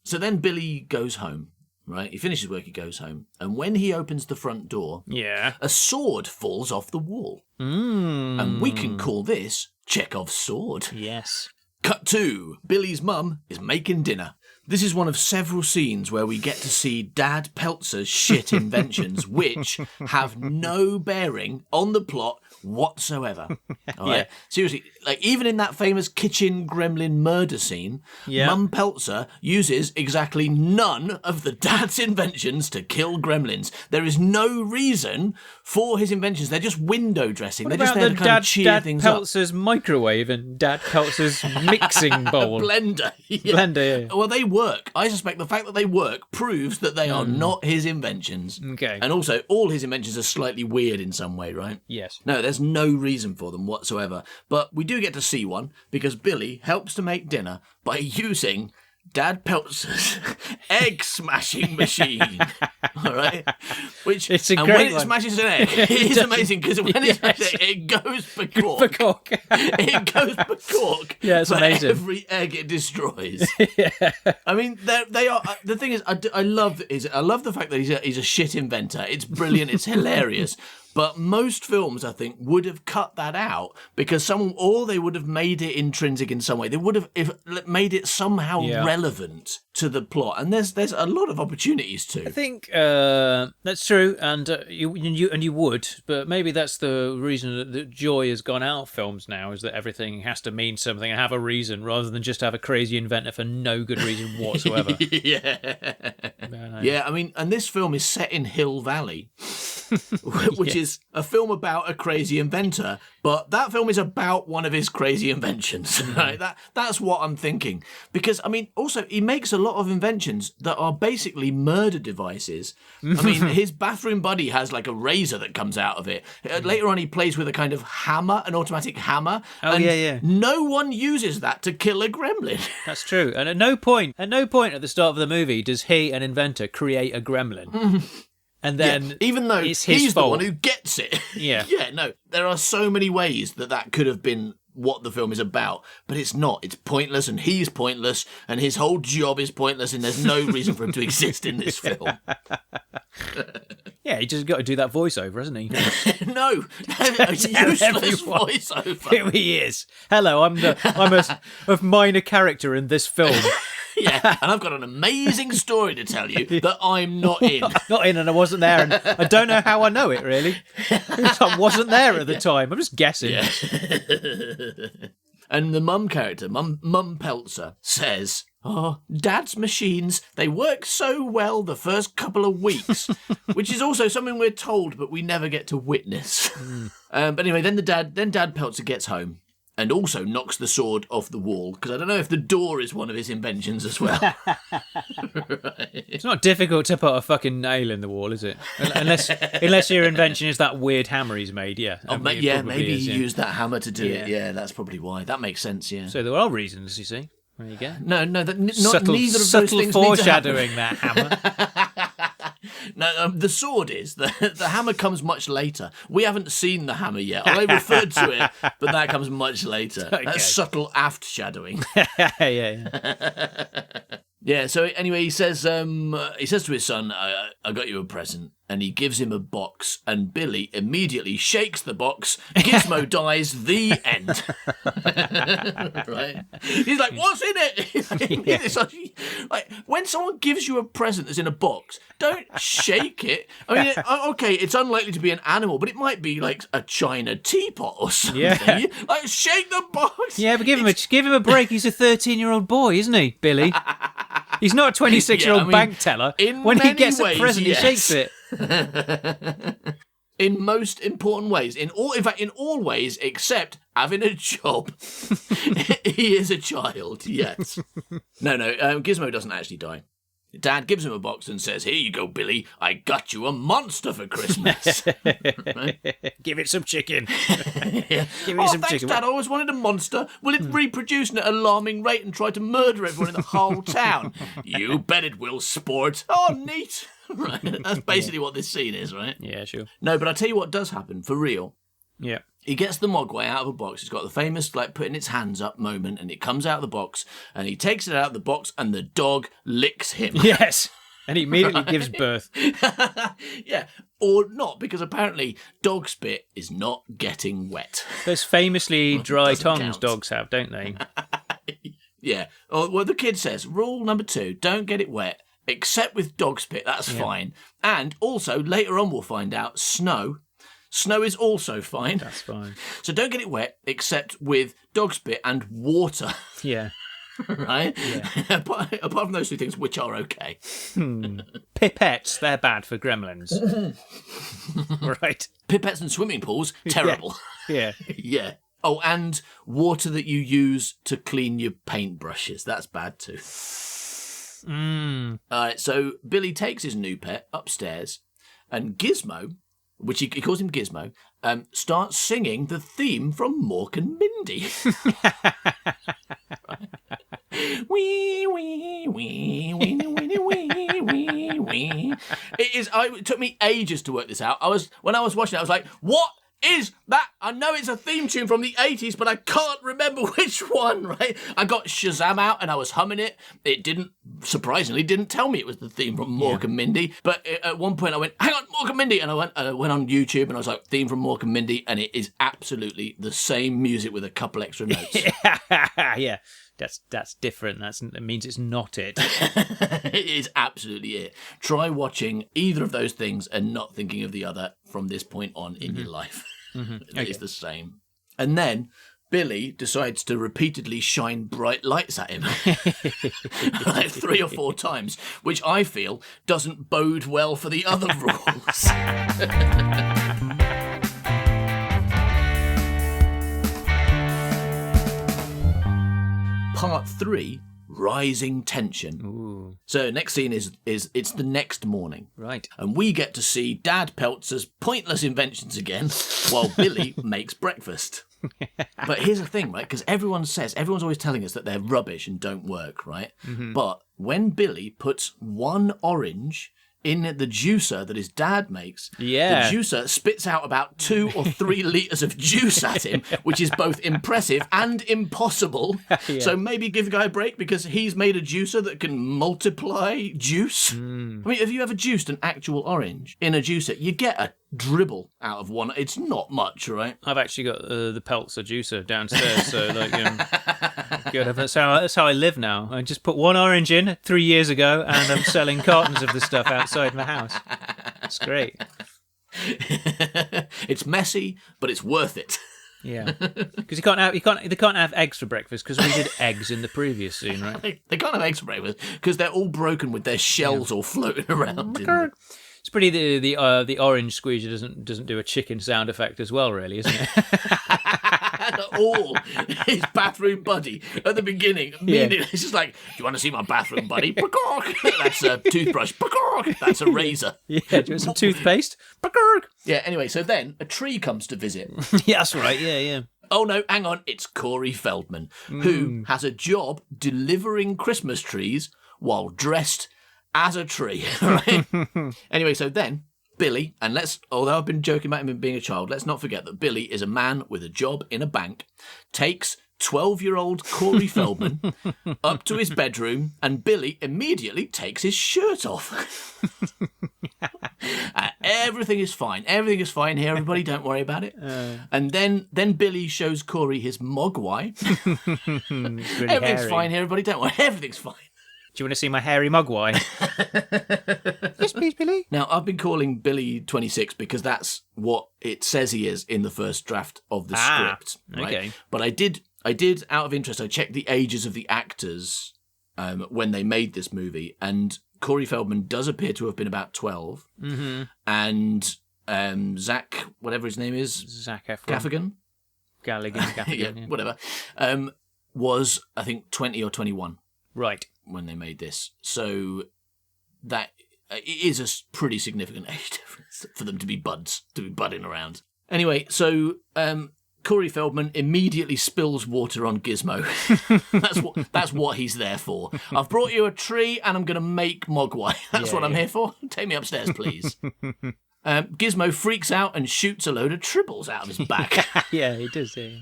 Speaker 1: So then Billy goes home, right? He finishes work, he goes home. And when he opens the front door, a sword falls off the wall. And we can call this Chekhov's sword.
Speaker 2: Yes.
Speaker 1: Cut 2. Billy's mum is making dinner. This is one of several scenes where we get to see Dad Peltzer's shit inventions, which have no bearing on the plot whatsoever. All right? Seriously, like even in that famous kitchen gremlin murder scene, Mum Peltzer uses exactly none of the dad's inventions to kill gremlins. There is no reason for his inventions. They're just window dressing.
Speaker 2: What
Speaker 1: They're just
Speaker 2: about
Speaker 1: there
Speaker 2: the
Speaker 1: to kind of cheer
Speaker 2: Dad
Speaker 1: things up.
Speaker 2: Peltzer's microwave and Dad Peltzer's mixing bowl?
Speaker 1: Blender.
Speaker 2: Blender, yeah.
Speaker 1: Well, they work. I suspect the fact that they work proves that they are not his inventions.
Speaker 2: Okay.
Speaker 1: And also, all his inventions are slightly weird in some way, right?
Speaker 2: Yes.
Speaker 1: No, there's no reason for them whatsoever. But we do get to see one because Billy helps to make dinner by using Dad Peltzer's egg smashing machine. All right? Which,
Speaker 2: it's a
Speaker 1: and
Speaker 2: great
Speaker 1: when it
Speaker 2: one.
Speaker 1: smashes an egg, it is amazing because when it smashes it, it goes for cork. It goes for cork.
Speaker 2: Yeah, it's
Speaker 1: for
Speaker 2: amazing.
Speaker 1: Every egg it destroys. I mean, they are. The thing is, I love the fact that he's a shit inventor. It's brilliant. It's hilarious. But most films, I think, would have cut that out because they would have made it intrinsic in some way. They would have made it somehow relevant to the plot. And there's a lot of opportunities to.
Speaker 2: I think that's true, and you would, but maybe that's the reason that joy has gone out of films now, is that everything has to mean something and have a reason, rather than just have a crazy inventor for no good reason whatsoever.
Speaker 1: Yeah. I mean, and this film is set in Hill Valley. which is a film about a crazy inventor, but that film is about one of his crazy inventions, right? That's what I'm thinking. Because, I mean, also, he makes a lot of inventions that are basically murder devices. I mean, his bathroom buddy has like a razor that comes out of it. Later on, he plays with a kind of hammer, an automatic hammer.
Speaker 2: Oh, yeah.
Speaker 1: No one uses that to kill a gremlin.
Speaker 2: That's true. And at no point at the start of the movie does he, an inventor, create a gremlin. And then
Speaker 1: even though
Speaker 2: it's
Speaker 1: he's
Speaker 2: his
Speaker 1: the
Speaker 2: fault.
Speaker 1: one who gets it.
Speaker 2: Yeah.
Speaker 1: Yeah, no. There are so many ways that could have been what the film is about, but it's not. It's pointless, and he's pointless, and his whole job is pointless, and there's no reason for him to exist in this film.
Speaker 2: Yeah, he just got to do that voiceover, hasn't he?
Speaker 1: No, a useless voiceover.
Speaker 2: Here he is. Hello, I'm a minor character in this film.
Speaker 1: Yeah, and I've got an amazing story to tell you that I'm not in.
Speaker 2: Not in, and I wasn't there, and I don't know how I know it, really. I wasn't there at the time. I'm just guessing.
Speaker 1: Yeah. And the mum character, Mum Peltzer, says, "Oh, Dad's machines, they work so well the first couple of weeks," which is also something we're told, but we never get to witness. But anyway, then Dad Peltzer gets home and also knocks the sword off the wall, because I don't know if the door is one of his inventions as well. Right.
Speaker 2: It's not difficult to put a fucking nail in the wall, is it? Unless your invention is that weird hammer he's made, yeah.
Speaker 1: Oh,
Speaker 2: I mean,
Speaker 1: yeah,
Speaker 2: it probably
Speaker 1: maybe
Speaker 2: is,
Speaker 1: he
Speaker 2: yeah.
Speaker 1: used that hammer to do it.
Speaker 2: Yeah.
Speaker 1: Yeah, that's probably why. That makes sense, yeah.
Speaker 2: So there are reasons, you see. There you go.
Speaker 1: No, neither of those
Speaker 2: Subtle
Speaker 1: things need to happen.
Speaker 2: foreshadowing that hammer.
Speaker 1: No, the sword is. The hammer comes much later. We haven't seen the hammer yet. I referred to it, but that comes much later.
Speaker 2: Okay.
Speaker 1: That's subtle aft shadowing.
Speaker 2: yeah.
Speaker 1: Yeah, so anyway, he says to his son, I got you a present. And he gives him a box, and Billy immediately shakes the box. Gizmo dies, the end. Right? He's like, what's in it? Like, when someone gives you a present that's in a box, don't shake it. I mean, okay, it's unlikely to be an animal, but it might be like a china teapot or something.
Speaker 2: Yeah.
Speaker 1: Like, shake the box.
Speaker 2: Yeah, but give him a break. He's a 13-year-old boy, isn't he, Billy? He's not a 26-year-old bank teller.
Speaker 1: When
Speaker 2: he gets a present,
Speaker 1: yes.
Speaker 2: he shakes it.
Speaker 1: In most important ways, in all ways except having a job, he is a child. Yes. No. Gizmo doesn't actually die. Dad gives him a box and says, "Here you go, Billy. I got you a monster for Christmas." Right?
Speaker 2: Give it some chicken.
Speaker 1: Yeah.
Speaker 2: Give me some
Speaker 1: Thanks,
Speaker 2: chicken.
Speaker 1: Dad. I always wanted a monster. Will it reproduce at an alarming rate and try to murder everyone in the whole town? You bet it will, sport. Oh, neat. Right. That's basically what this scene is, right?
Speaker 2: Yeah, sure.
Speaker 1: No, but I'll tell you what does happen, for real.
Speaker 2: Yeah.
Speaker 1: He gets the Mogwai out of a box. It's got the famous, like, putting its hands up moment, and it comes out of the box, and he takes it out of the box, and the dog licks him.
Speaker 2: Yes. And he immediately gives birth.
Speaker 1: Yeah. Or not, because apparently dog spit is not getting wet.
Speaker 2: Those famously dry
Speaker 1: Doesn't
Speaker 2: tongues
Speaker 1: count.
Speaker 2: dogs have, don't they?
Speaker 1: Yeah. Or, well, the kid says, rule number 2, don't get it wet, except with dog spit. That's fine. And also, later on we'll find out, snow is also fine.
Speaker 2: That's fine.
Speaker 1: So don't get it wet, except with dog spit and water.
Speaker 2: Yeah.
Speaker 1: Right?
Speaker 2: Yeah.
Speaker 1: apart from those two things, which are okay.
Speaker 2: Pipettes, they're bad for gremlins. Right.
Speaker 1: Pipettes and swimming pools, terrible.
Speaker 2: Yeah.
Speaker 1: Yeah. Oh, and water that you use to clean your paintbrushes. That's bad too. All right, so Billy takes his new pet upstairs, and Gizmo, which he calls him Gizmo, starts singing the theme from Mork and Mindy. Wee, wee, wee, wee, wee, wee, wee, wee. It took me ages to work this out. When I was watching it, I was like, what is that? I know it's a theme tune from the 80s, but I can't remember which one, right? I got Shazam out and I was humming it. It surprisingly didn't tell me it was the theme from Mork and Mindy. But at one point I went, hang on, Mork and Mindy. And I went on YouTube and I was like, theme from Mork and Mindy. And it is absolutely the same music with a couple extra notes.
Speaker 2: Yeah. That's different. That means it's not it.
Speaker 1: It is absolutely it. Try watching either of those things and not thinking of the other from this point on in your life. It's the same. And then Billy decides to repeatedly shine bright lights at him, like 3 or 4 times, which I feel doesn't bode well for the other rules. Part 3, rising tension.
Speaker 2: Ooh.
Speaker 1: So next scene is it's the next morning.
Speaker 2: Right.
Speaker 1: And we get to see Dad Peltzer's pointless inventions again while Billy makes breakfast. But here's the thing, right? Because everyone's always telling us that they're rubbish and don't work, right? Mm-hmm. But when Billy puts 1 orange in the juicer that his dad makes, the juicer spits out about 2 or 3 litres of juice at him, which is both impressive and impossible. Yeah. So maybe give the guy a break because he's made a juicer that can multiply juice. I mean, have you ever juiced an actual orange in a juicer? You get a dribble out of one. It's not much, right?
Speaker 2: I've actually got the Peltzer juicer downstairs, so good. That's how I live now. I just put 1 orange in 3 years ago, and I'm selling cartons of the stuff outside my house. It's great.
Speaker 1: It's messy, but it's worth it.
Speaker 2: Yeah, because they can't have eggs for breakfast because we did eggs in the previous scene, right?
Speaker 1: They can't have eggs for breakfast because they're all broken with their shells all floating around.
Speaker 2: It's pretty the orange squeezer doesn't do a chicken sound effect as well, really, isn't it?
Speaker 1: At all. His bathroom buddy at the beginning. It's just like, do you want to see my bathroom buddy? That's a toothbrush. That's a razor.
Speaker 2: Yeah, do you want some toothpaste?
Speaker 1: Yeah, anyway, so then a tree comes to visit.
Speaker 2: Yeah, that's right, yeah.
Speaker 1: Oh no, hang on, it's Corey Feldman, who has a job delivering Christmas trees while dressed as a tree, right? Anyway, so then Billy, and although I've been joking about him being a child, let's not forget that Billy is a man with a job in a bank, takes 12-year-old Corey Feldman up to his bedroom, and Billy immediately takes his shirt off. Everything is fine. Everything is fine here, everybody. Don't worry about it. And then Billy shows Corey his mogwai.
Speaker 2: Really
Speaker 1: Everything's
Speaker 2: hairy.
Speaker 1: fine here, everybody. Don't worry. Everything's fine.
Speaker 2: Do you want to see my hairy mogwai? Yes, please, Billy.
Speaker 1: Now, I've been calling Billy 26 because that's what it says he is in the first draft of the script. Right?
Speaker 2: Okay.
Speaker 1: But I did, out of interest, I checked the ages of the actors when they made this movie, and Corey Feldman does appear to have been about 12. Mm-hmm. And Zach, whatever his name is,
Speaker 2: Zac Efron.
Speaker 1: Gaffigan?
Speaker 2: Gaffigan,
Speaker 1: yeah, whatever, was, I think, 20 or 21.
Speaker 2: Right.
Speaker 1: When they made this. So that it is a pretty significant age difference for them to be budding around. Anyway, so Corey Feldman immediately spills water on Gizmo. That's what he's there for. I've brought you a tree and I'm going to make mogwai. That's what I'm here for. Take me upstairs, please. Gizmo freaks out and shoots a load of tribbles out of his back.
Speaker 2: Yeah, he does, yeah.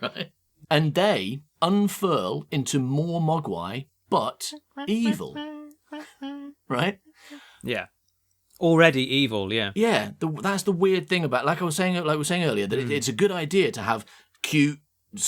Speaker 1: Right. And they unfurl into more mogwai, but evil. Right?
Speaker 2: Yeah. Already evil, yeah.
Speaker 1: Yeah, that's the weird thing about, like we were saying earlier, that it's a good idea to have cute,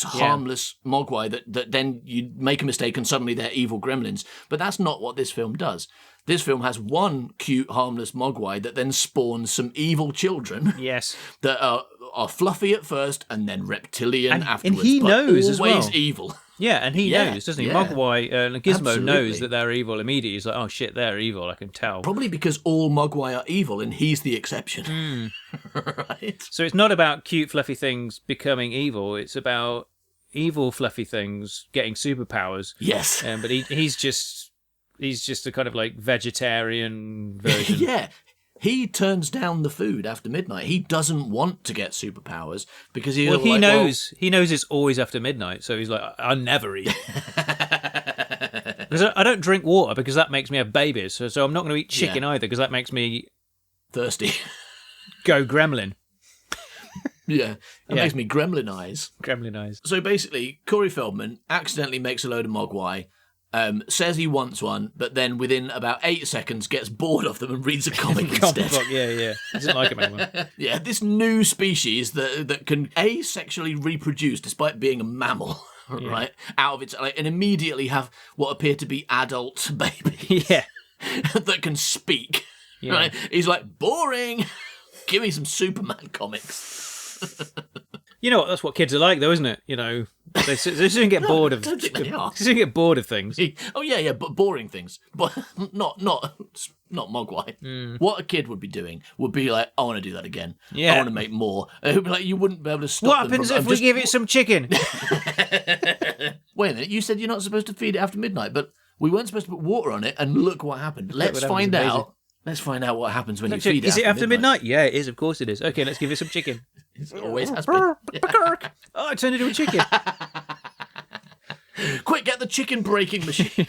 Speaker 1: harmless mogwai that then you make a mistake and suddenly they're evil gremlins. But that's not what this film does. This film has one cute, harmless mogwai that then spawns some evil children.
Speaker 2: Yes.
Speaker 1: That are fluffy at first and then reptilian afterwards.
Speaker 2: And he knows as well.
Speaker 1: Always evil.
Speaker 2: Yeah, and he knows, doesn't he?
Speaker 1: Yeah.
Speaker 2: Mogwai, Gizmo
Speaker 1: Absolutely.
Speaker 2: knows that they're evil immediately. He's like, oh shit, they're evil, I can tell.
Speaker 1: Probably because all mogwai are evil and he's the exception. Right?
Speaker 2: So it's not about cute, fluffy things becoming evil. It's about evil, fluffy things getting superpowers.
Speaker 1: Yes.
Speaker 2: But he's just a kind of like vegetarian version.
Speaker 1: Yeah. He turns down the food after midnight. He doesn't want to get superpowers because he
Speaker 2: knows it's always after midnight, so he's like, I'll never eat. Because I don't drink water because that makes me have babies, so I'm not going to eat chicken either because that makes me
Speaker 1: thirsty.
Speaker 2: Go gremlin.
Speaker 1: Yeah, it makes me gremlin eyes.
Speaker 2: Gremlin eyes.
Speaker 1: So basically, Corey Feldman accidentally makes a load of mogwai, says he wants one, but then within about 8 seconds gets bored of them and reads a comic instead.
Speaker 2: Yeah. Doesn't like them anymore.
Speaker 1: Yeah, this new species that can asexually reproduce despite being a mammal, right? Out of its and immediately have what appear to be adult babies.
Speaker 2: Yeah.
Speaker 1: That can speak. Yeah. Right? He's like, boring. Give me some Superman comics.
Speaker 2: You know what? That's what kids are like, though, isn't it? You know, they soon get bored of.
Speaker 1: I don't think they are.
Speaker 2: They soon get bored of things.
Speaker 1: Oh yeah, but boring things, but not Mogwai. What a kid would be doing would be like, I want to do that again.
Speaker 2: Yeah.
Speaker 1: I want to make more. It would be like you wouldn't be able to stop.
Speaker 2: What
Speaker 1: them
Speaker 2: happens
Speaker 1: from,
Speaker 2: if we give it some chicken?
Speaker 1: Wait a minute, you said you're not supposed to feed it after midnight, but we weren't supposed to put water on it, and look what happened. Let's find out. Let's find out what happens when you feed it.
Speaker 2: Is it after midnight? Yeah, it is. Of course it is. Okay, let's give it some chicken.
Speaker 1: It always has been.
Speaker 2: Oh, I turned into a chicken.
Speaker 1: Quick, get the chicken breaking machine.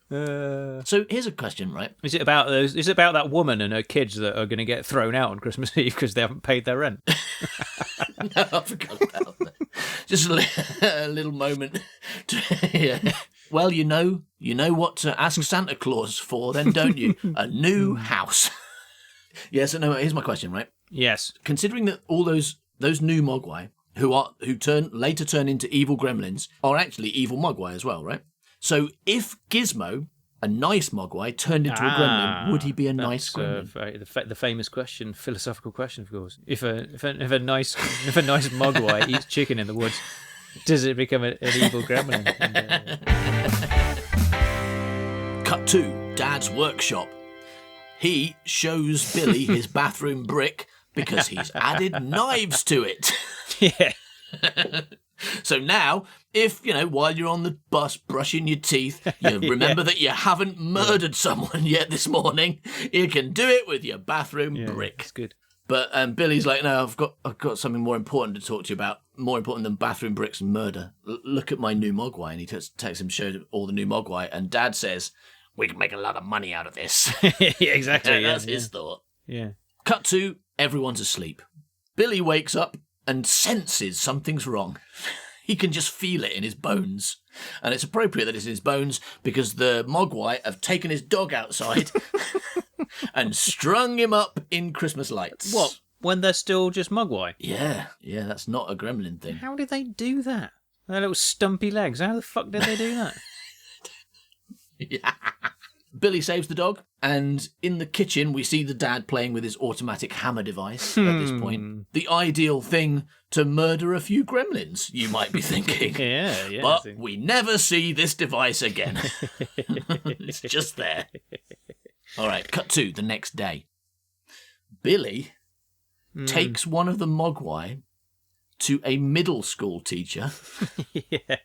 Speaker 1: So here's a question, right?
Speaker 2: Is it about those? Is it about that woman and her kids that are going to get thrown out on Christmas Eve because they haven't paid their rent?
Speaker 1: No, I forgot about that. Just a little moment. Yeah. Well, you know what to ask Santa Claus for, then, don't you? A new house. Yes. No. Here's my question, right?
Speaker 2: Yes.
Speaker 1: Considering that all those new Mogwai who later turn into evil gremlins are actually evil Mogwai as well, right? So if Gizmo, a nice Mogwai, turned into a gremlin, would he be a nice gremlin?
Speaker 2: The famous question, philosophical question, of course. If a nice Mogwai eats chicken in the woods, does it become an evil gremlin?
Speaker 1: Cut to Dad's workshop. He shows Billy his bathroom brick because he's added knives to it.
Speaker 2: Yeah.
Speaker 1: So now, if, while you're on the bus brushing your teeth, you remember that you haven't murdered someone yet this morning, you can do it with your bathroom brick.
Speaker 2: That's good.
Speaker 1: But Billy's like, no, I've got something more important to talk to you about, more important than bathroom bricks and murder. Look at my new Mogwai. And he takes him, shows all the new Mogwai, and Dad says, we can make a lot of money out of this.
Speaker 2: Yeah, exactly.
Speaker 1: That's his thought.
Speaker 2: Yeah.
Speaker 1: Cut to, everyone's asleep. Billy wakes up and senses something's wrong. He can just feel it in his bones. And it's appropriate that it's in his bones because the Mogwai have taken his dog outside and strung him up in Christmas lights.
Speaker 2: What? When they're still just Mogwai?
Speaker 1: Yeah, that's not a gremlin thing.
Speaker 2: How did they do that? Their little stumpy legs. How the fuck did they do that?
Speaker 1: Yeah. Billy saves the dog, and in the kitchen we see the dad playing with his automatic hammer device at this point. The ideal thing to murder a few gremlins, you might be thinking.
Speaker 2: Yeah.
Speaker 1: But we never see this device again. It's just there. All right, cut to the next day. Billy takes one of the Mogwai to a middle school teacher.
Speaker 2: Yeah.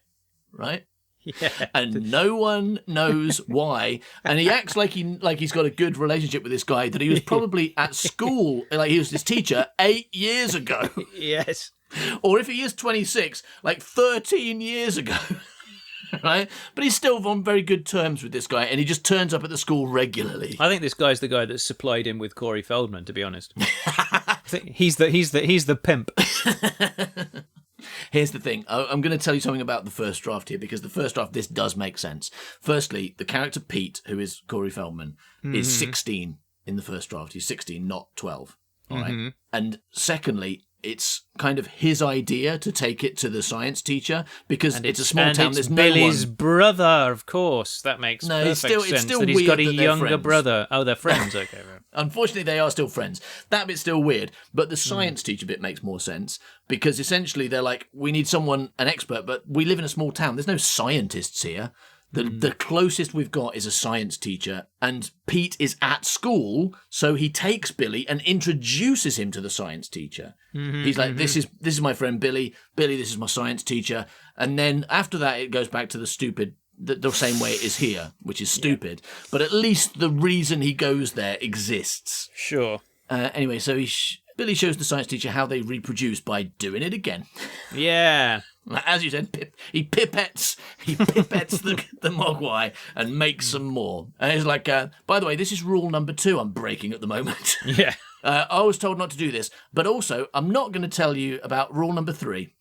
Speaker 1: Right?
Speaker 2: Yeah.
Speaker 1: And no one knows why. And he acts like he's got a good relationship with this guy that he was probably at school, like he was his teacher 8 years ago.
Speaker 2: Yes.
Speaker 1: Or if he is 26, like 13 years ago. Right? But he's still on very good terms with this guy, and he just turns up at the school regularly.
Speaker 2: I think this guy's the guy that supplied him with Corey Feldman, to be honest. I think he's the pimp.
Speaker 1: Here's the thing. I'm going to tell you something about the first draft here, because the first draft, this does make sense. Firstly, the character Pete, who is Corey Feldman, is 16 in the first draft. He's 16, not 12. All right. And secondly, it's kind of his idea to take it to the science teacher, because it's a small town. There's
Speaker 2: Billy's
Speaker 1: no one.
Speaker 2: brother, of course. That makes perfect sense.
Speaker 1: It's still
Speaker 2: that he's got a
Speaker 1: weird that they're
Speaker 2: younger
Speaker 1: friends.
Speaker 2: brother. Oh, they're friends. Okay. Right.
Speaker 1: Unfortunately, they are still friends. That bit's still weird, but the science teacher bit makes more sense, because essentially they're like, we need someone, an expert, but we live in a small town. There's no scientists here. The closest we've got is a science teacher, and Pete is at school, so he takes Billy and introduces him to the science teacher. He's like, this is my friend Billy. Billy, this is my science teacher. And then after that, it goes back to the stupid, the same way it is here, which is stupid. Yeah. But at least the reason he goes there exists.
Speaker 2: Sure.
Speaker 1: Anyway, so Billy shows the science teacher how they reproduce by doing it again.
Speaker 2: Yeah.
Speaker 1: As you said, he pipettes the Mogwai and makes some more. And he's like, by the way, this is rule number 2 I'm breaking at the moment.
Speaker 2: Yeah.
Speaker 1: I was told not to do this, but also I'm not going to tell you about rule number 3.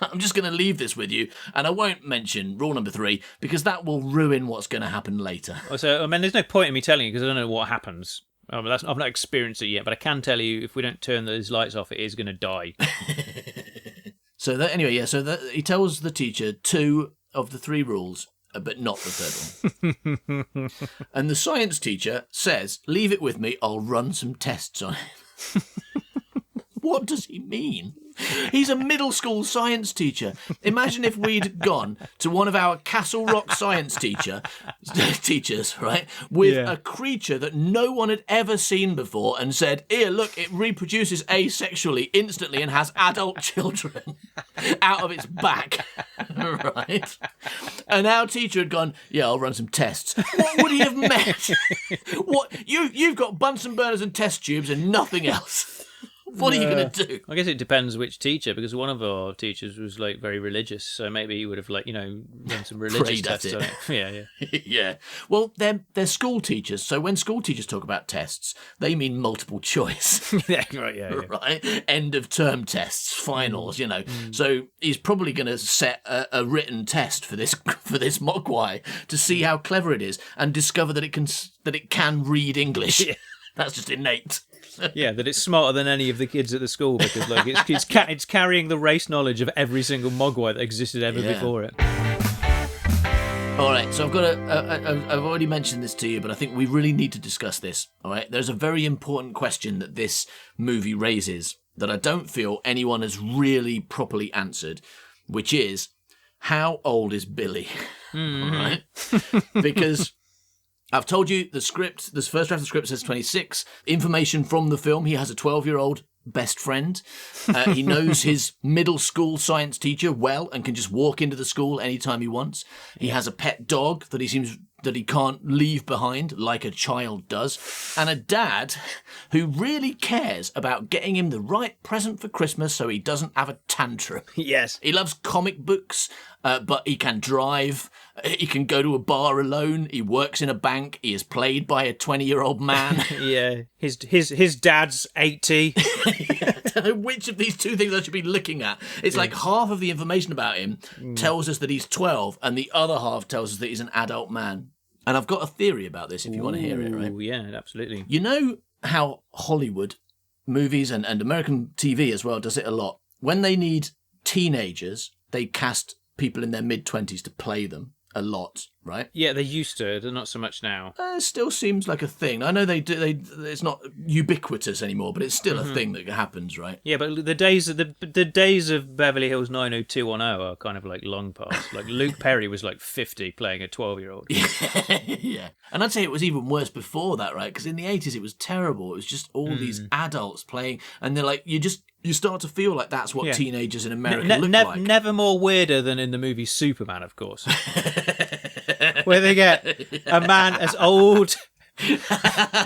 Speaker 1: I'm just going to leave this with you, and I won't mention rule number 3 because that will ruin what's going to happen later.
Speaker 2: So, I mean, there's no point in me telling you because I don't know what happens. I've not experienced it yet, but I can tell you if we don't turn those lights off, it is going to die.
Speaker 1: So he tells the teacher 2 of the 3 rules, but not the 3rd one. And the science teacher says, leave it with me, I'll run some tests on it. What does he mean? He's a middle school science teacher. Imagine if we'd gone to one of our Castle Rock science teachers, right, with a creature that no one had ever seen before and said, here, look, it reproduces asexually instantly and has adult children out of its back, right? And our teacher had gone, yeah, I'll run some tests. What would he have meant? What you've got Bunsen burners and test tubes and nothing else. What are you going to do?
Speaker 2: I guess it depends which teacher, because one of our teachers was like very religious, so maybe he would have run some religious tests on it. Yeah.
Speaker 1: Yeah. Well, they're school teachers, so when school teachers talk about tests, they mean multiple choice.
Speaker 2: Yeah, right, yeah.
Speaker 1: Right? End of term tests, finals, So he's probably going to set a written test for this Mogwai to see how clever it is and discover that it can read English. Yeah. That's just innate.
Speaker 2: Yeah, that it's smarter than any of the kids at the school because it's carrying the race knowledge of every single Mogwai that existed ever before it.
Speaker 1: All right, so I've already mentioned this to you, but I think we really need to discuss this. All right, there's a very important question that this movie raises that I don't feel anyone has really properly answered, which is, how old is Billy? All right, because I've told you the script, this first draft of the script says 26. Information from the film, he has a 12-year-old best friend. He knows his middle school science teacher well and can just walk into the school anytime he wants. He has a pet dog that he can't leave behind like a child does. And a dad who really cares about getting him the right present for Christmas so he doesn't have a tantrum.
Speaker 2: Yes.
Speaker 1: He loves comic books, but he can drive. He can go to a bar alone. He works in a bank. He is played by a 20-year-old man.
Speaker 2: Yeah. His dad's 80.
Speaker 1: I don't know which of these two things I should be looking at. It's like half of the information about him tells us that he's 12 and the other half tells us that he's an adult man. And I've got a theory about this if you want to hear it, right?
Speaker 2: Oh, yeah, absolutely.
Speaker 1: You know how Hollywood movies and American TV as well does it a lot? When they need teenagers, they cast people in their mid-20s to play them a lot, right?
Speaker 2: Yeah, they used to. They're not so much now.
Speaker 1: It still seems like a thing. I know they do. It's not ubiquitous anymore, but it's still a thing that happens, right?
Speaker 2: Yeah, but the days of Beverly Hills 90210 are kind of like long past. Like Luke Perry was like 50 playing a 12-year-old.
Speaker 1: Yeah. And I'd say it was even worse before that, right? Because in the 80s it was terrible. It was just all these adults playing, and they're like, you start to feel like that's what teenagers in America look like.
Speaker 2: Never more weirder than in the movie Superman, of course. Where they get a man as old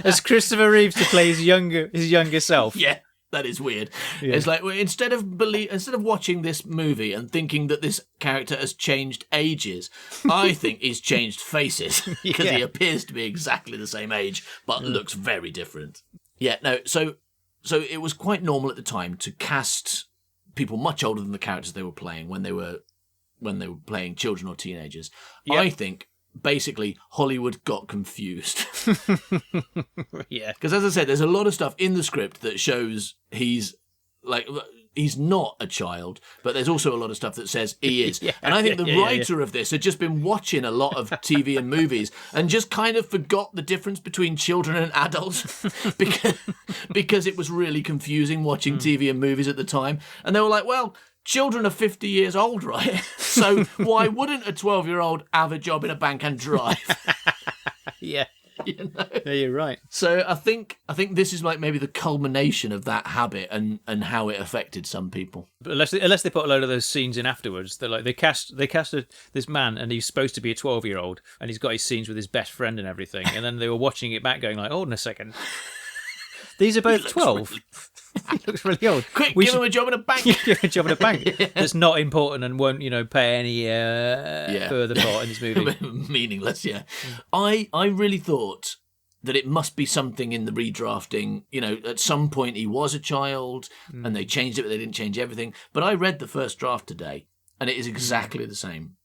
Speaker 2: as Christopher Reeves to play his younger self.
Speaker 1: Yeah, that is weird. Yeah. It's like instead of watching this movie and thinking that this character has changed ages, I think he's changed faces because he appears to be exactly the same age but looks very different. Yeah, no, so it was quite normal at the time to cast people much older than the characters they were playing when they were playing children or teenagers. Yep. I think basically Hollywood got confused.
Speaker 2: Yeah.
Speaker 1: Because as I said, there's a lot of stuff in the script that shows he's not a child, but there's also a lot of stuff that says he is. And I think the writer of this had just been watching a lot of TV and movies and just kind of forgot the difference between children and adults because it was really confusing watching TV and movies at the time. And they were like, well, children are 50 years old, right? So why wouldn't a 12-year-old have a job in a bank and drive?
Speaker 2: Yeah.
Speaker 1: You know?
Speaker 2: Yeah, you're right.
Speaker 1: So I think this is like maybe the culmination of that habit and how it affected some people.
Speaker 2: But unless they put a load of those scenes in afterwards, they're like they cast this man and he's supposed to be a 12-year-old and he's got his scenes with his best friend and everything, and then they were watching it back going like, hold on a second, these are both 12. He looks really old.
Speaker 1: Quick, give him a job in a bank.
Speaker 2: Give him a job in a bank that's not important and won't, pay any further part in this movie.
Speaker 1: Meaningless, yeah. I really thought that it must be something in the redrafting. At some point he was a child and they changed it, but they didn't change everything. But I read the first draft today and it is exactly the same.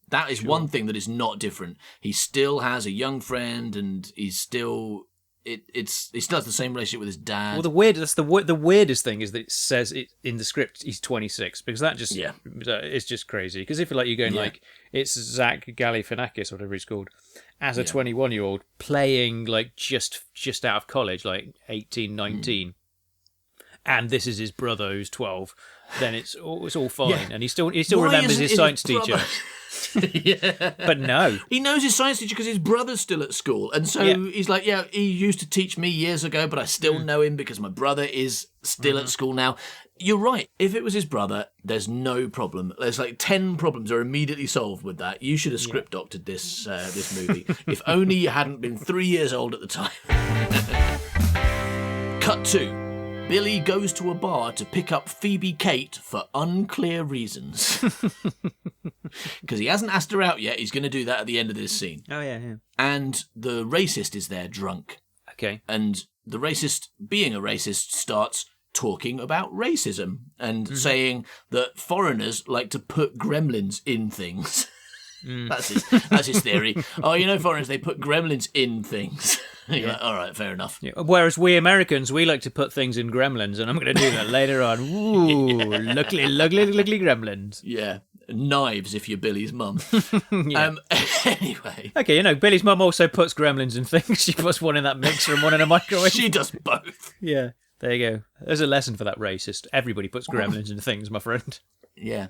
Speaker 1: That is one thing that is not different. He still has a young friend and he's still... He still has the same relationship with his dad.
Speaker 2: Well, the weirdest thing is that it says it in the script he's 26, because that just it's just crazy. Because if you're going like it's Zach Galifianakis, whatever he's called, as a 21-year-old playing like just out of college, like 18, 19. and this is his brother who's 12, then it's all fine.
Speaker 1: Yeah.
Speaker 2: And he still
Speaker 1: Why
Speaker 2: remembers
Speaker 1: isn't
Speaker 2: his
Speaker 1: it
Speaker 2: science
Speaker 1: brother?
Speaker 2: teacher.
Speaker 1: Yeah.
Speaker 2: But no.
Speaker 1: He knows his science teacher because his brother's still at school. And so he's like, yeah, he used to teach me years ago, but I still know him because my brother is still at school now. You're right. If it was his brother, there's no problem. There's like 10 problems are immediately solved with that. You should have script doctored this movie. If only you hadn't been 3 years old at the time. Cut 2. Billy goes to a bar to pick up Phoebe Kate for unclear reasons. Because he hasn't asked her out yet. He's going to do that at the end of this scene.
Speaker 2: Oh, yeah.
Speaker 1: And the racist is there drunk.
Speaker 2: Okay.
Speaker 1: And the racist, being a racist, starts talking about racism and saying that foreigners like to put gremlins in things. That's his theory. Oh, foreigners, they put gremlins in things. You're like, all right, fair enough.
Speaker 2: Yeah. Whereas we Americans, we like to put things in gremlins, and I'm going to do that later on. Ooh, luckily gremlins.
Speaker 1: Yeah. Knives if you're Billy's mum. Anyway.
Speaker 2: Okay, Billy's mum also puts gremlins in things. She puts one in that mixer and one in a microwave.
Speaker 1: She does both.
Speaker 2: Yeah. There you go. There's a lesson for that racist. Everybody puts gremlins in things, my friend.
Speaker 1: Yeah.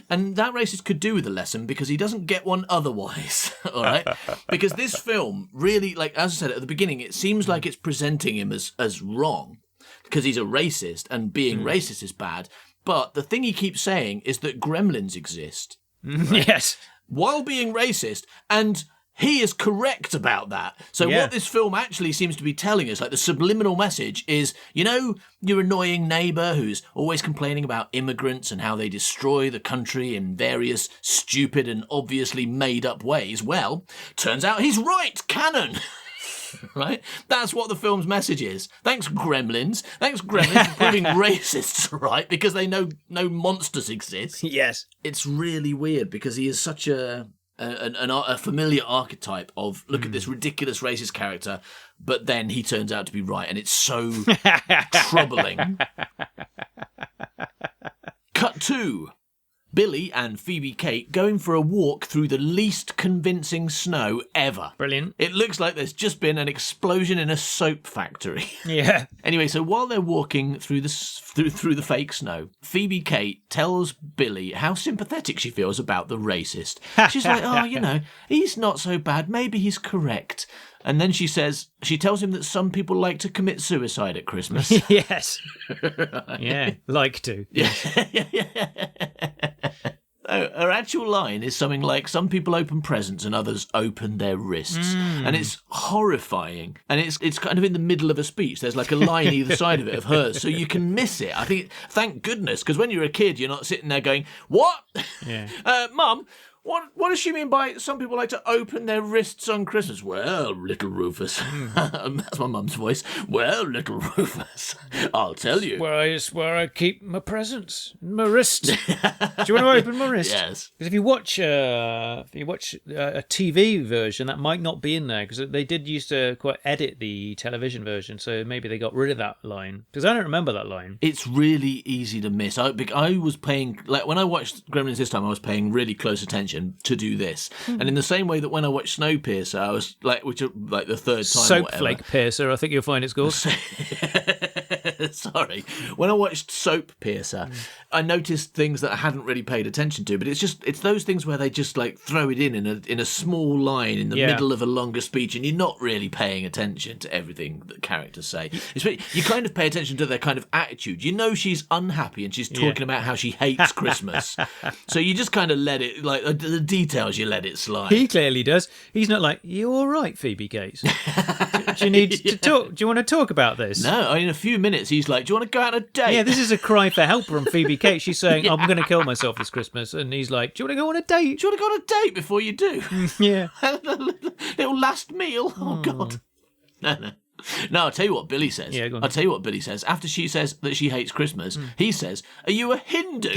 Speaker 1: And that racist could do with a lesson because he doesn't get one otherwise, all right? Because this film really, like, as I said at the beginning, it seems like it's presenting him as wrong because he's a racist and being racist is bad. But the thing he keeps saying is that gremlins exist.
Speaker 2: Right? Yes.
Speaker 1: While being racist, and he is correct about that. So what this film actually seems to be telling us, like the subliminal message is, your annoying neighbour who's always complaining about immigrants and how they destroy the country in various stupid and obviously made-up ways. Well, turns out he's right, canon. Right? That's what the film's message is. Thanks, Gremlins. Thanks, Gremlins, for proving racists right, because they know no monsters exist.
Speaker 2: Yes.
Speaker 1: It's really weird because he is such a familiar archetype of look at this ridiculous racist character, but then he turns out to be right, and it's so troubling. Cut 2. Billy and Phoebe Kate going for a walk through the least convincing snow ever.
Speaker 2: Brilliant.
Speaker 1: It looks like there's just been an explosion in a soap factory.
Speaker 2: Yeah.
Speaker 1: Anyway, so while they're walking through the fake snow, Phoebe Kate tells Billy how sympathetic she feels about the racist. She's like, he's not so bad. Maybe he's correct. And then she tells him that some people like to commit suicide at Christmas.
Speaker 2: Yes. Yeah, like to.
Speaker 1: Yeah. Her actual line is something like, some people open presents and others open their wrists. And it's horrifying. And it's kind of in the middle of a speech. There's like a line either side of it of hers, so you can miss it. I think, thank goodness, because when you're a kid, you're not sitting there going, what?
Speaker 2: Yeah.
Speaker 1: Mum, what does she mean by some people like to open their wrists on Christmas? Well, little Rufus. That's my mum's voice. Well, little Rufus, I'll tell you.
Speaker 2: It's where I keep my presents, my wrist. Do you want to open my wrist?
Speaker 1: Yes.
Speaker 2: Because if you watch a TV version, that might not be in there because they did used to quite edit the television version, so maybe they got rid of that line because I don't remember that line.
Speaker 1: It's really easy to miss. I was paying, like when I watched Gremlins this time, I was paying really close attention to do this, and in the same way that when I watched Snowpiercer, I was like, the third time.
Speaker 2: Soap flake piercer, I think you'll find it's called.
Speaker 1: Sorry, when I watched Soappiercer, I noticed things that I hadn't really paid attention to. But it's those things where they just like throw it in a small line in the middle of a longer speech, and you're not really paying attention to everything that characters say. You kind of pay attention to their kind of attitude. She's unhappy and she's talking about how she hates Christmas, so you just kind of let it, like the details, you let it slide.
Speaker 2: He clearly does. He's not like, you all right, Phoebe Cates? Do you need to talk? Do you want to talk about this?
Speaker 1: No, in a few minutes he's like, do you want to go out on a date?
Speaker 2: Yeah, this is a cry for help from Phoebe Cates. She's saying, I'm going to kill myself this Christmas. And he's like, do you want to go on a date?
Speaker 1: Do you want to go on a date before you do?
Speaker 2: Yeah.
Speaker 1: Little last meal. Oh, God. No. No, I'll tell you what Billy says.
Speaker 2: Yeah, go on.
Speaker 1: I'll tell you what Billy says. After she says that she hates Christmas, he says, are you a Hindu?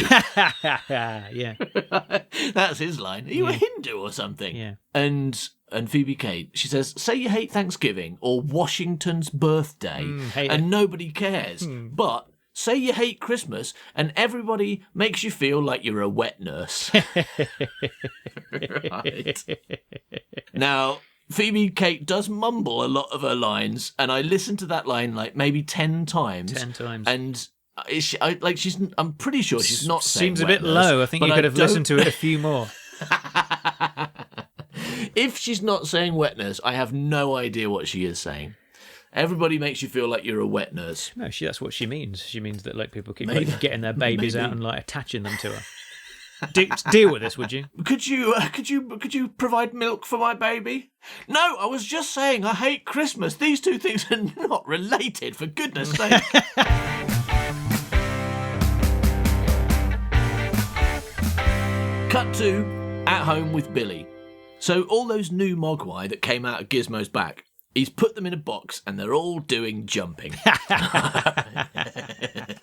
Speaker 2: Yeah.
Speaker 1: That's his line. Are you a Hindu or something?
Speaker 2: Yeah.
Speaker 1: And Phoebe Kate, she says, say you hate Thanksgiving or Washington's birthday, and nobody cares. But say you hate Christmas and everybody makes you feel like you're a wet nurse. Right. Now, Phoebe Kate does mumble a lot of her lines, and I listened to that line like maybe 10 times.
Speaker 2: 10 times.
Speaker 1: And I'm pretty sure she's not saying
Speaker 2: Seems a bit
Speaker 1: wet nurse,
Speaker 2: low. I think
Speaker 1: but
Speaker 2: you could have
Speaker 1: don't-
Speaker 2: listened to it a few more.
Speaker 1: If she's not saying wet nurse, I have no idea what she is saying. Everybody makes you feel like you're a wet nurse.
Speaker 2: No, that's what she means. She means that like people keep like, getting their babies out and like attaching them to her. Deal with this, would you?
Speaker 1: Could you provide milk for my baby? No, I was just saying I hate Christmas. These two things are not related, for goodness sake. Cut to at home with Billy. So all those new Mogwai that came out of Gizmo's back, he's put them in a box and they're all doing jumping.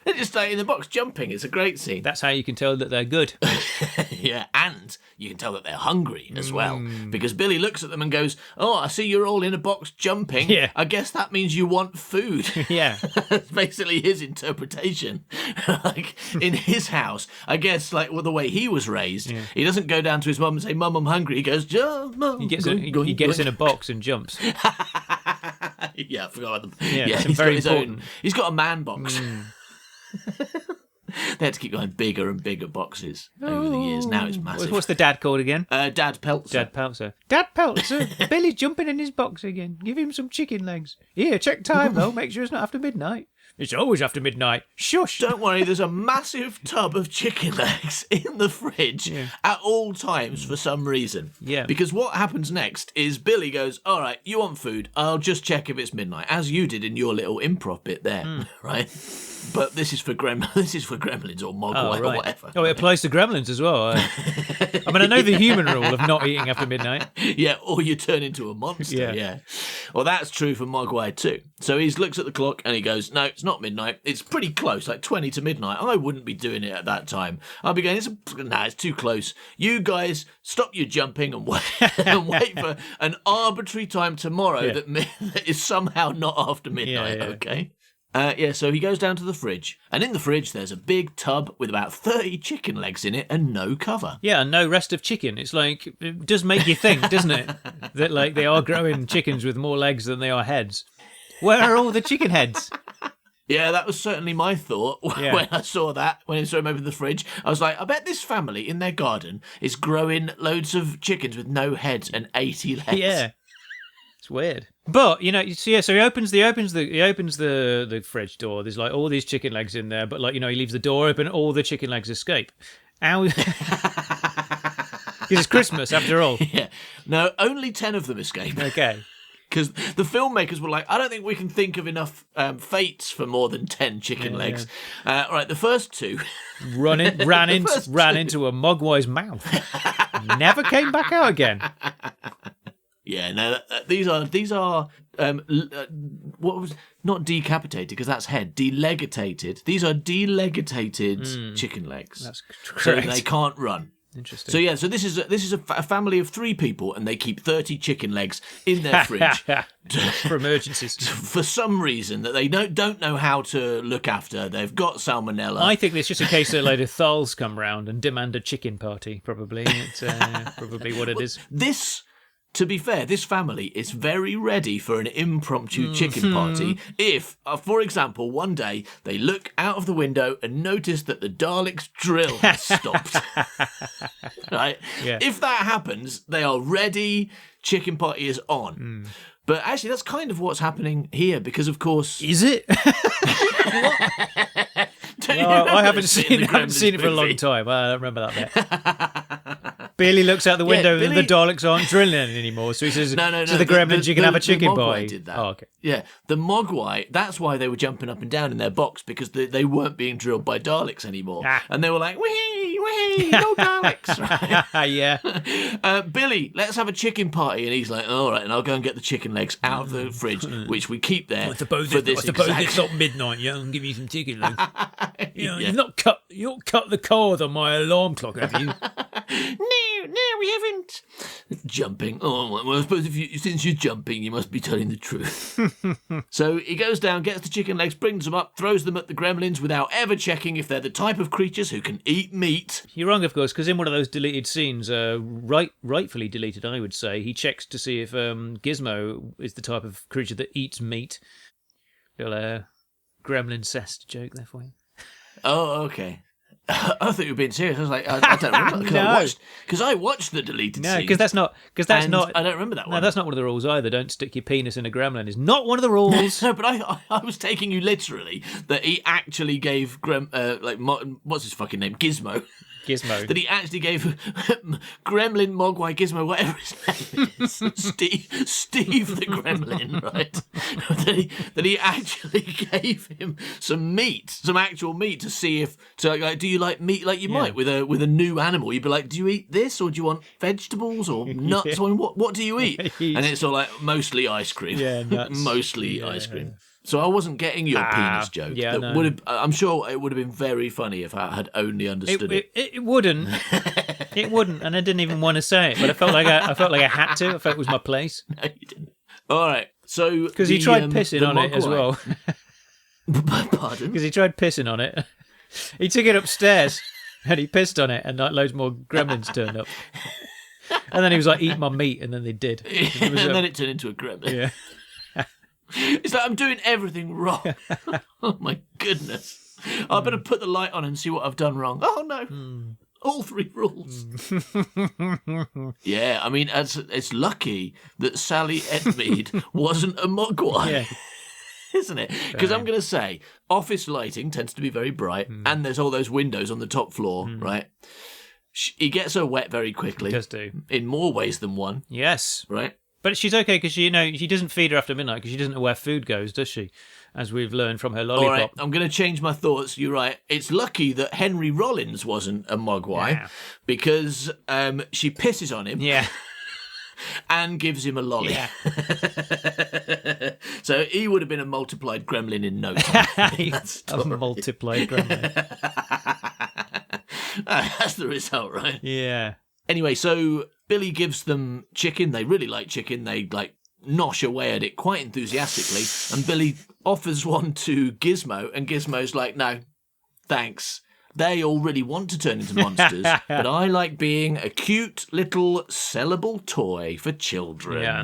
Speaker 1: They're just staying in the box jumping. It's a great scene.
Speaker 2: That's how you can tell that they're good.
Speaker 1: Yeah, and you can tell that they're hungry as well. Because Billy looks at them and goes, "Oh, I see you're all in a box jumping.
Speaker 2: Yeah.
Speaker 1: I guess that means you want food."
Speaker 2: Yeah.
Speaker 1: That's basically his interpretation. Like, in his house, I guess, like, well, the way he was raised, he doesn't go down to his mum and say, "Mum, I'm hungry." He goes, "Jump, Mum."
Speaker 2: He gets in a box and jumps.
Speaker 1: Yeah, I forgot about the...
Speaker 2: Yeah,
Speaker 1: he's
Speaker 2: very
Speaker 1: got his
Speaker 2: important.
Speaker 1: own... He's got a man box. They had to keep going bigger and bigger boxes over the years. Now it's massive.
Speaker 2: What's the dad called again?
Speaker 1: Dad Peltzer.
Speaker 2: Dad Peltzer. Dad Peltzer. Billy's jumping in his box again. Give him some chicken legs. Here, check time though. Make sure it's not after midnight. It's always after midnight. Shush.
Speaker 1: Don't worry, there's a massive tub of chicken legs in the fridge at all times for some reason.
Speaker 2: Yeah.
Speaker 1: Because what happens next is Billy goes, "All right, you want food? I'll just check if it's midnight," as you did in your little improv bit there, right? But this is for Gremlins or Mogwai or whatever.
Speaker 2: Oh, it applies to Gremlins as well. I mean, I know the human rule of not eating after midnight.
Speaker 1: Yeah, or you turn into a monster. Yeah. Well, that's true for Mogwai too. So he looks at the clock and he goes, "No, it's not midnight. It's pretty close, like 20 to midnight. I wouldn't be doing it at that time. I'll be going, it's too close. You guys stop your jumping and wait, for an arbitrary time tomorrow that is somehow not after midnight, okay?" So he goes down to the fridge, and in the fridge there's a big tub with about 30 chicken legs in it and no cover.
Speaker 2: Yeah, and no rest of chicken. It's like, it does make you think, doesn't it? That like they are growing chickens with more legs than they are heads. Where are all the chicken heads?
Speaker 1: Yeah, that was certainly my thought when I saw that, when I saw him open the fridge. I was like, I bet this family in their garden is growing loads of chickens with no heads and 80 legs.
Speaker 2: Yeah. It's weird. But, so he opens the fridge door. There's like all these chicken legs in there, but like, he leaves the door open, all the chicken legs escape. How? Because it's Christmas after all.
Speaker 1: Yeah. No, only 10 of them escape.
Speaker 2: Okay.
Speaker 1: Because the filmmakers were like, I don't think we can think of enough fates for more than 10 chicken legs. All right, the first two...
Speaker 2: ran into a Mogwai's mouth. Never came back out again.
Speaker 1: Yeah, no, these are what was not decapitated because that's head, delegitated. These are delegitated chicken legs.
Speaker 2: That's
Speaker 1: so
Speaker 2: correct.
Speaker 1: they can't run.
Speaker 2: Interesting.
Speaker 1: So so this is a family of 3 people, and they keep 30 chicken legs in their fridge
Speaker 2: for emergencies.
Speaker 1: For some reason that they don't know how to look after. They've got salmonella.
Speaker 2: I think it's just a case that a load of thulls come round and demand a chicken party. Probably it's probably what it is.
Speaker 1: To be fair, this family is very ready for an impromptu chicken party if, for example, one day they look out of the window and notice that the Daleks' drill has stopped. Right?
Speaker 2: Yeah.
Speaker 1: If that happens, they are ready, chicken party is on. But actually, that's kind of what's happening here because, of course...
Speaker 2: Is it? I haven't seen it for a long time. I don't remember that bit. Billy looks out the window and the Daleks aren't drilling anymore, so he says to the Gremlins, you can have a chicken boy.
Speaker 1: Did that.
Speaker 2: Oh, okay.
Speaker 1: Yeah, the Mogwai, that's why they were jumping up and down in their box, because they weren't being drilled by Daleks anymore. And they were like, wee, no Daleks. Right?
Speaker 2: Yeah.
Speaker 1: Billy, let's have a chicken party. And he's like, all right, and I'll go and get the chicken legs out of the fridge, which we keep there for this exact...
Speaker 2: it's not midnight, yeah? I'll give you some chicken legs. You've not cut the cord on my alarm clock, have you?
Speaker 1: No, we haven't. Jumping. Oh, well, I suppose since you're jumping, you must be telling the truth. So he goes down, gets the chicken legs, brings them up, throws them at the Gremlins without ever checking if they're the type of creatures who can eat meat.
Speaker 2: You're wrong, of course, because in one of those deleted scenes, rightfully deleted, I would say, he checks to see if Gizmo is the type of creature that eats meat. Little Gremlin-cest joke there for you.
Speaker 1: Oh, okay. I thought you were being serious. I was like, I don't remember because I watched the deleted
Speaker 2: No,
Speaker 1: scene.
Speaker 2: because that's not. I
Speaker 1: don't remember that one.
Speaker 2: No, that's not one of the rules either. Don't stick your penis in a gremlin. Is not one of the rules.
Speaker 1: No, but I was taking you literally that he actually gave what's his fucking name, Gizmo.
Speaker 2: Gizmo.
Speaker 1: That he actually gave Gremlin, Mogwai, Gizmo, whatever his name is, Steve the Gremlin, right? that he actually gave him some actual meat to see if, do you like meat like you might with a new animal? You'd be like, do you eat this or do you want vegetables or nuts? Or what do you eat? And it's all like mostly ice cream.
Speaker 2: Yeah, nuts.
Speaker 1: Mostly ice cream. So I wasn't getting your penis joke.
Speaker 2: Yeah, no.
Speaker 1: I'm sure it would have been very funny if I had only understood it.
Speaker 2: It wouldn't. It wouldn't, and I didn't even want to say it, but I felt like I had to. I felt it was my place.
Speaker 1: No, you didn't. All right. So
Speaker 2: because he tried pissing on it as well.
Speaker 1: Pardon?
Speaker 2: Because he tried pissing on it. He took it upstairs and he pissed on it, and like loads more gremlins turned up. And then he was like, "Eat my meat," and then they did.
Speaker 1: And then it turned into a gremlin.
Speaker 2: Yeah.
Speaker 1: It's like I'm doing everything wrong. Oh my goodness! I better put the light on and see what I've done wrong. Oh no! All 3 rules. Yeah, I mean, it's lucky that Sally Edmead wasn't a Mogwai.
Speaker 2: Yeah.
Speaker 1: Isn't it? Because I'm going to say, office lighting tends to be very bright, and there's all those windows on the top floor, right? He gets her wet very quickly.
Speaker 2: Does do.
Speaker 1: In more ways than one.
Speaker 2: Yes.
Speaker 1: Right?
Speaker 2: But she's okay because she doesn't feed her after midnight because she doesn't know where food goes, does she? As we've learned from her lollipop.
Speaker 1: All right, I'm going to change my thoughts. You're right. It's lucky that Henry Rollins wasn't a Mogwai because she pisses on him.
Speaker 2: Yeah.
Speaker 1: And gives him a lolly.
Speaker 2: Yeah.
Speaker 1: So he would have been a multiplied gremlin in no time.
Speaker 2: A multiplied gremlin.
Speaker 1: That's the result, right?
Speaker 2: Yeah.
Speaker 1: Anyway, so Billy gives them chicken. They really like chicken. They nosh away at it quite enthusiastically. And Billy offers one to Gizmo, and Gizmo's like, no, thanks. They all really want to turn into monsters, but I like being a cute little sellable toy for children.
Speaker 2: Yeah.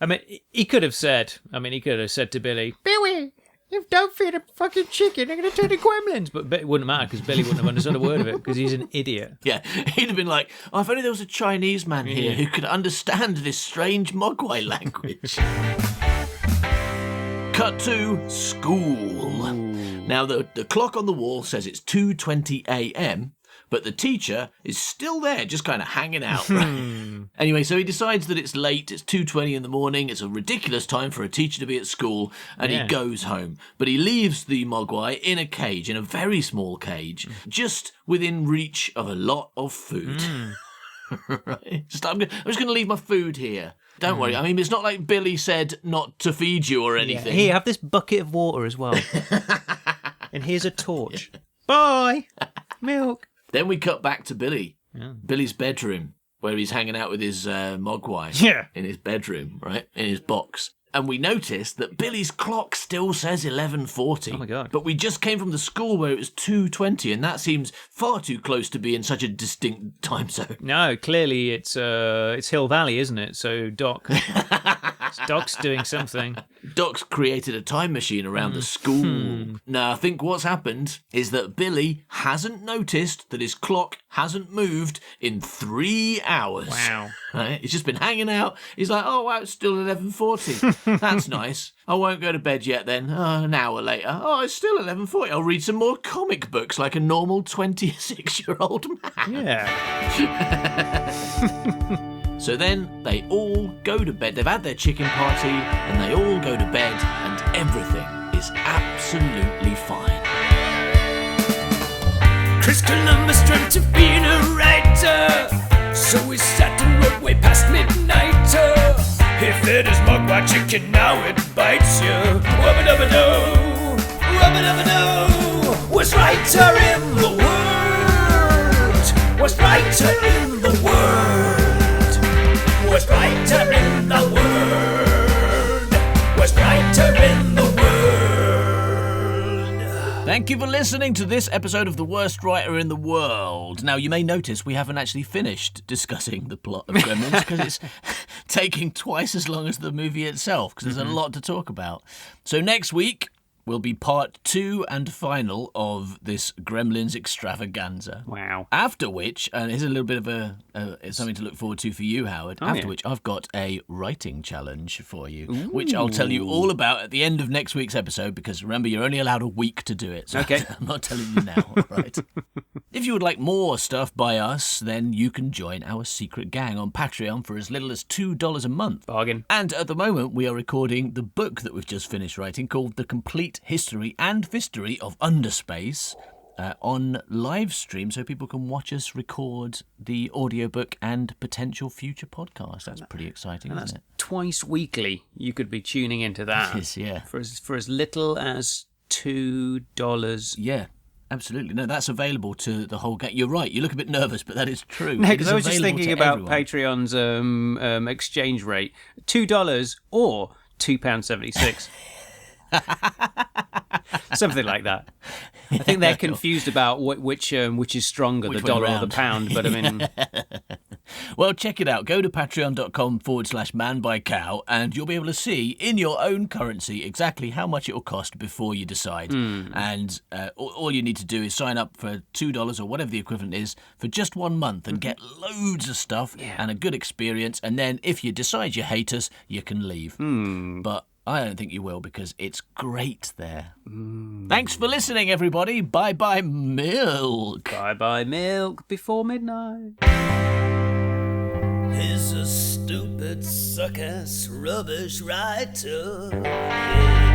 Speaker 2: I mean, he could have said to Billy, Billy, if you don't feed a fucking chicken, they're going to turn into gremlins. But it wouldn't matter because Billy wouldn't have understood a word of it because he's an idiot.
Speaker 1: Yeah, he'd have been like, oh, if only there was a Chinese man here who could understand this strange Mogwai language. Cut to school. Now, the clock on the wall says it's 2:20 a.m., but the teacher is still there, just kind of hanging out. Right? Anyway, so he decides that it's late, it's 2:20 in the morning, it's a ridiculous time for a teacher to be at school, and he goes home. But he leaves the Mogwai in a cage, in a very small cage, just within reach of a lot of food. Right? I'm just going to leave my food here. Don't worry. I mean, it's not like Billy said not to feed you or anything.
Speaker 2: Yeah. Here, have this bucket of water as well. And here's a torch. Bye. Milk.
Speaker 1: Then we cut back to Billy. Yeah. Billy's bedroom, where he's hanging out with his Mogwai.
Speaker 2: Yeah.
Speaker 1: In his bedroom, right? In his box. And we notice that Billy's clock still says 11:40.
Speaker 2: Oh, my God.
Speaker 1: But we just came from the school where it was 2:20, and that seems far too close to be in such a distinct time zone.
Speaker 2: No, clearly it's Hill Valley, isn't it? So Doc's doing something.
Speaker 1: Doc's created a time machine around the school. Now, I think what's happened is that Billy hasn't noticed that his clock hasn't moved in 3 hours.
Speaker 2: Wow.
Speaker 1: Right? He's just been hanging out. He's like, oh, wow, it's still 11:40. That's nice. I won't go to bed yet then. An hour later. Oh, it's still 11:40. I'll read some more comic books like a normal 26-year-old man.
Speaker 2: Yeah.
Speaker 1: So then they all go to bed. They've had their chicken party and they all go to bed and everything is absolutely fine.
Speaker 3: Chris Columbus dreamt of being a writer, so he sat and wrote way past midnight. He fed his Mogwai chicken, now it bites you. Rubba-dubba-doo, rubba-dubba-doo. Worst writer in the world, worst writer in the world. Worst writer in the world. Worst writer in the world.
Speaker 1: Thank you for listening to this episode of The Worst Writer in the World. Now, you may notice we haven't actually finished discussing the plot of Gremlins because it's taking twice as long as the movie itself because there's a lot to talk about. So next week, will be part 2 and final of this Gremlins extravaganza.
Speaker 2: Wow.
Speaker 1: After which, and here's a little bit of something to look forward to for you, Howard. After which, I've got a writing challenge for you, which I'll tell you all about at the end of next week's episode, because remember, you're only allowed a week to do it. So
Speaker 2: Okay.
Speaker 1: I'm not telling you now, all right? If you would like more stuff by us, then you can join our secret gang on Patreon for as little as $2 a month.
Speaker 2: Bargain.
Speaker 1: And at the moment, we are recording the book that we've just finished writing called The Complete History and Fistory of Underspace on live stream, so people can watch us record the audiobook and potential future podcast. That's pretty exciting, isn't it?
Speaker 2: Twice weekly, you could be tuning into that.
Speaker 1: Yes, yeah.
Speaker 2: For as little as $2.
Speaker 1: Yeah. Absolutely. No, that's available to the whole gang. You're right. You look a bit nervous, but that is true.
Speaker 2: No,
Speaker 1: It
Speaker 2: because
Speaker 1: is
Speaker 2: I was just
Speaker 1: available
Speaker 2: thinking
Speaker 1: to
Speaker 2: about
Speaker 1: everyone.
Speaker 2: Patreon's exchange rate: $2 or £2.76. Something like that. I think they're confused about which is stronger,
Speaker 1: Which
Speaker 2: the
Speaker 1: way
Speaker 2: dollar or
Speaker 1: round?
Speaker 2: the pound. But I mean,
Speaker 1: Well, check it out. Go to patreon.com/manbycow and you'll be able to see in your own currency exactly how much it will cost before you decide. And all you need to do is sign up for $2 or whatever the equivalent is for just 1 month and get loads of stuff and a good experience. And then if you decide you hate us, you can leave. But I don't think you will, because it's great there. Thanks for listening, everybody. Bye-bye, milk.
Speaker 2: bye milk before midnight.
Speaker 3: He's a stupid, suck-ass, rubbish writer. Yeah.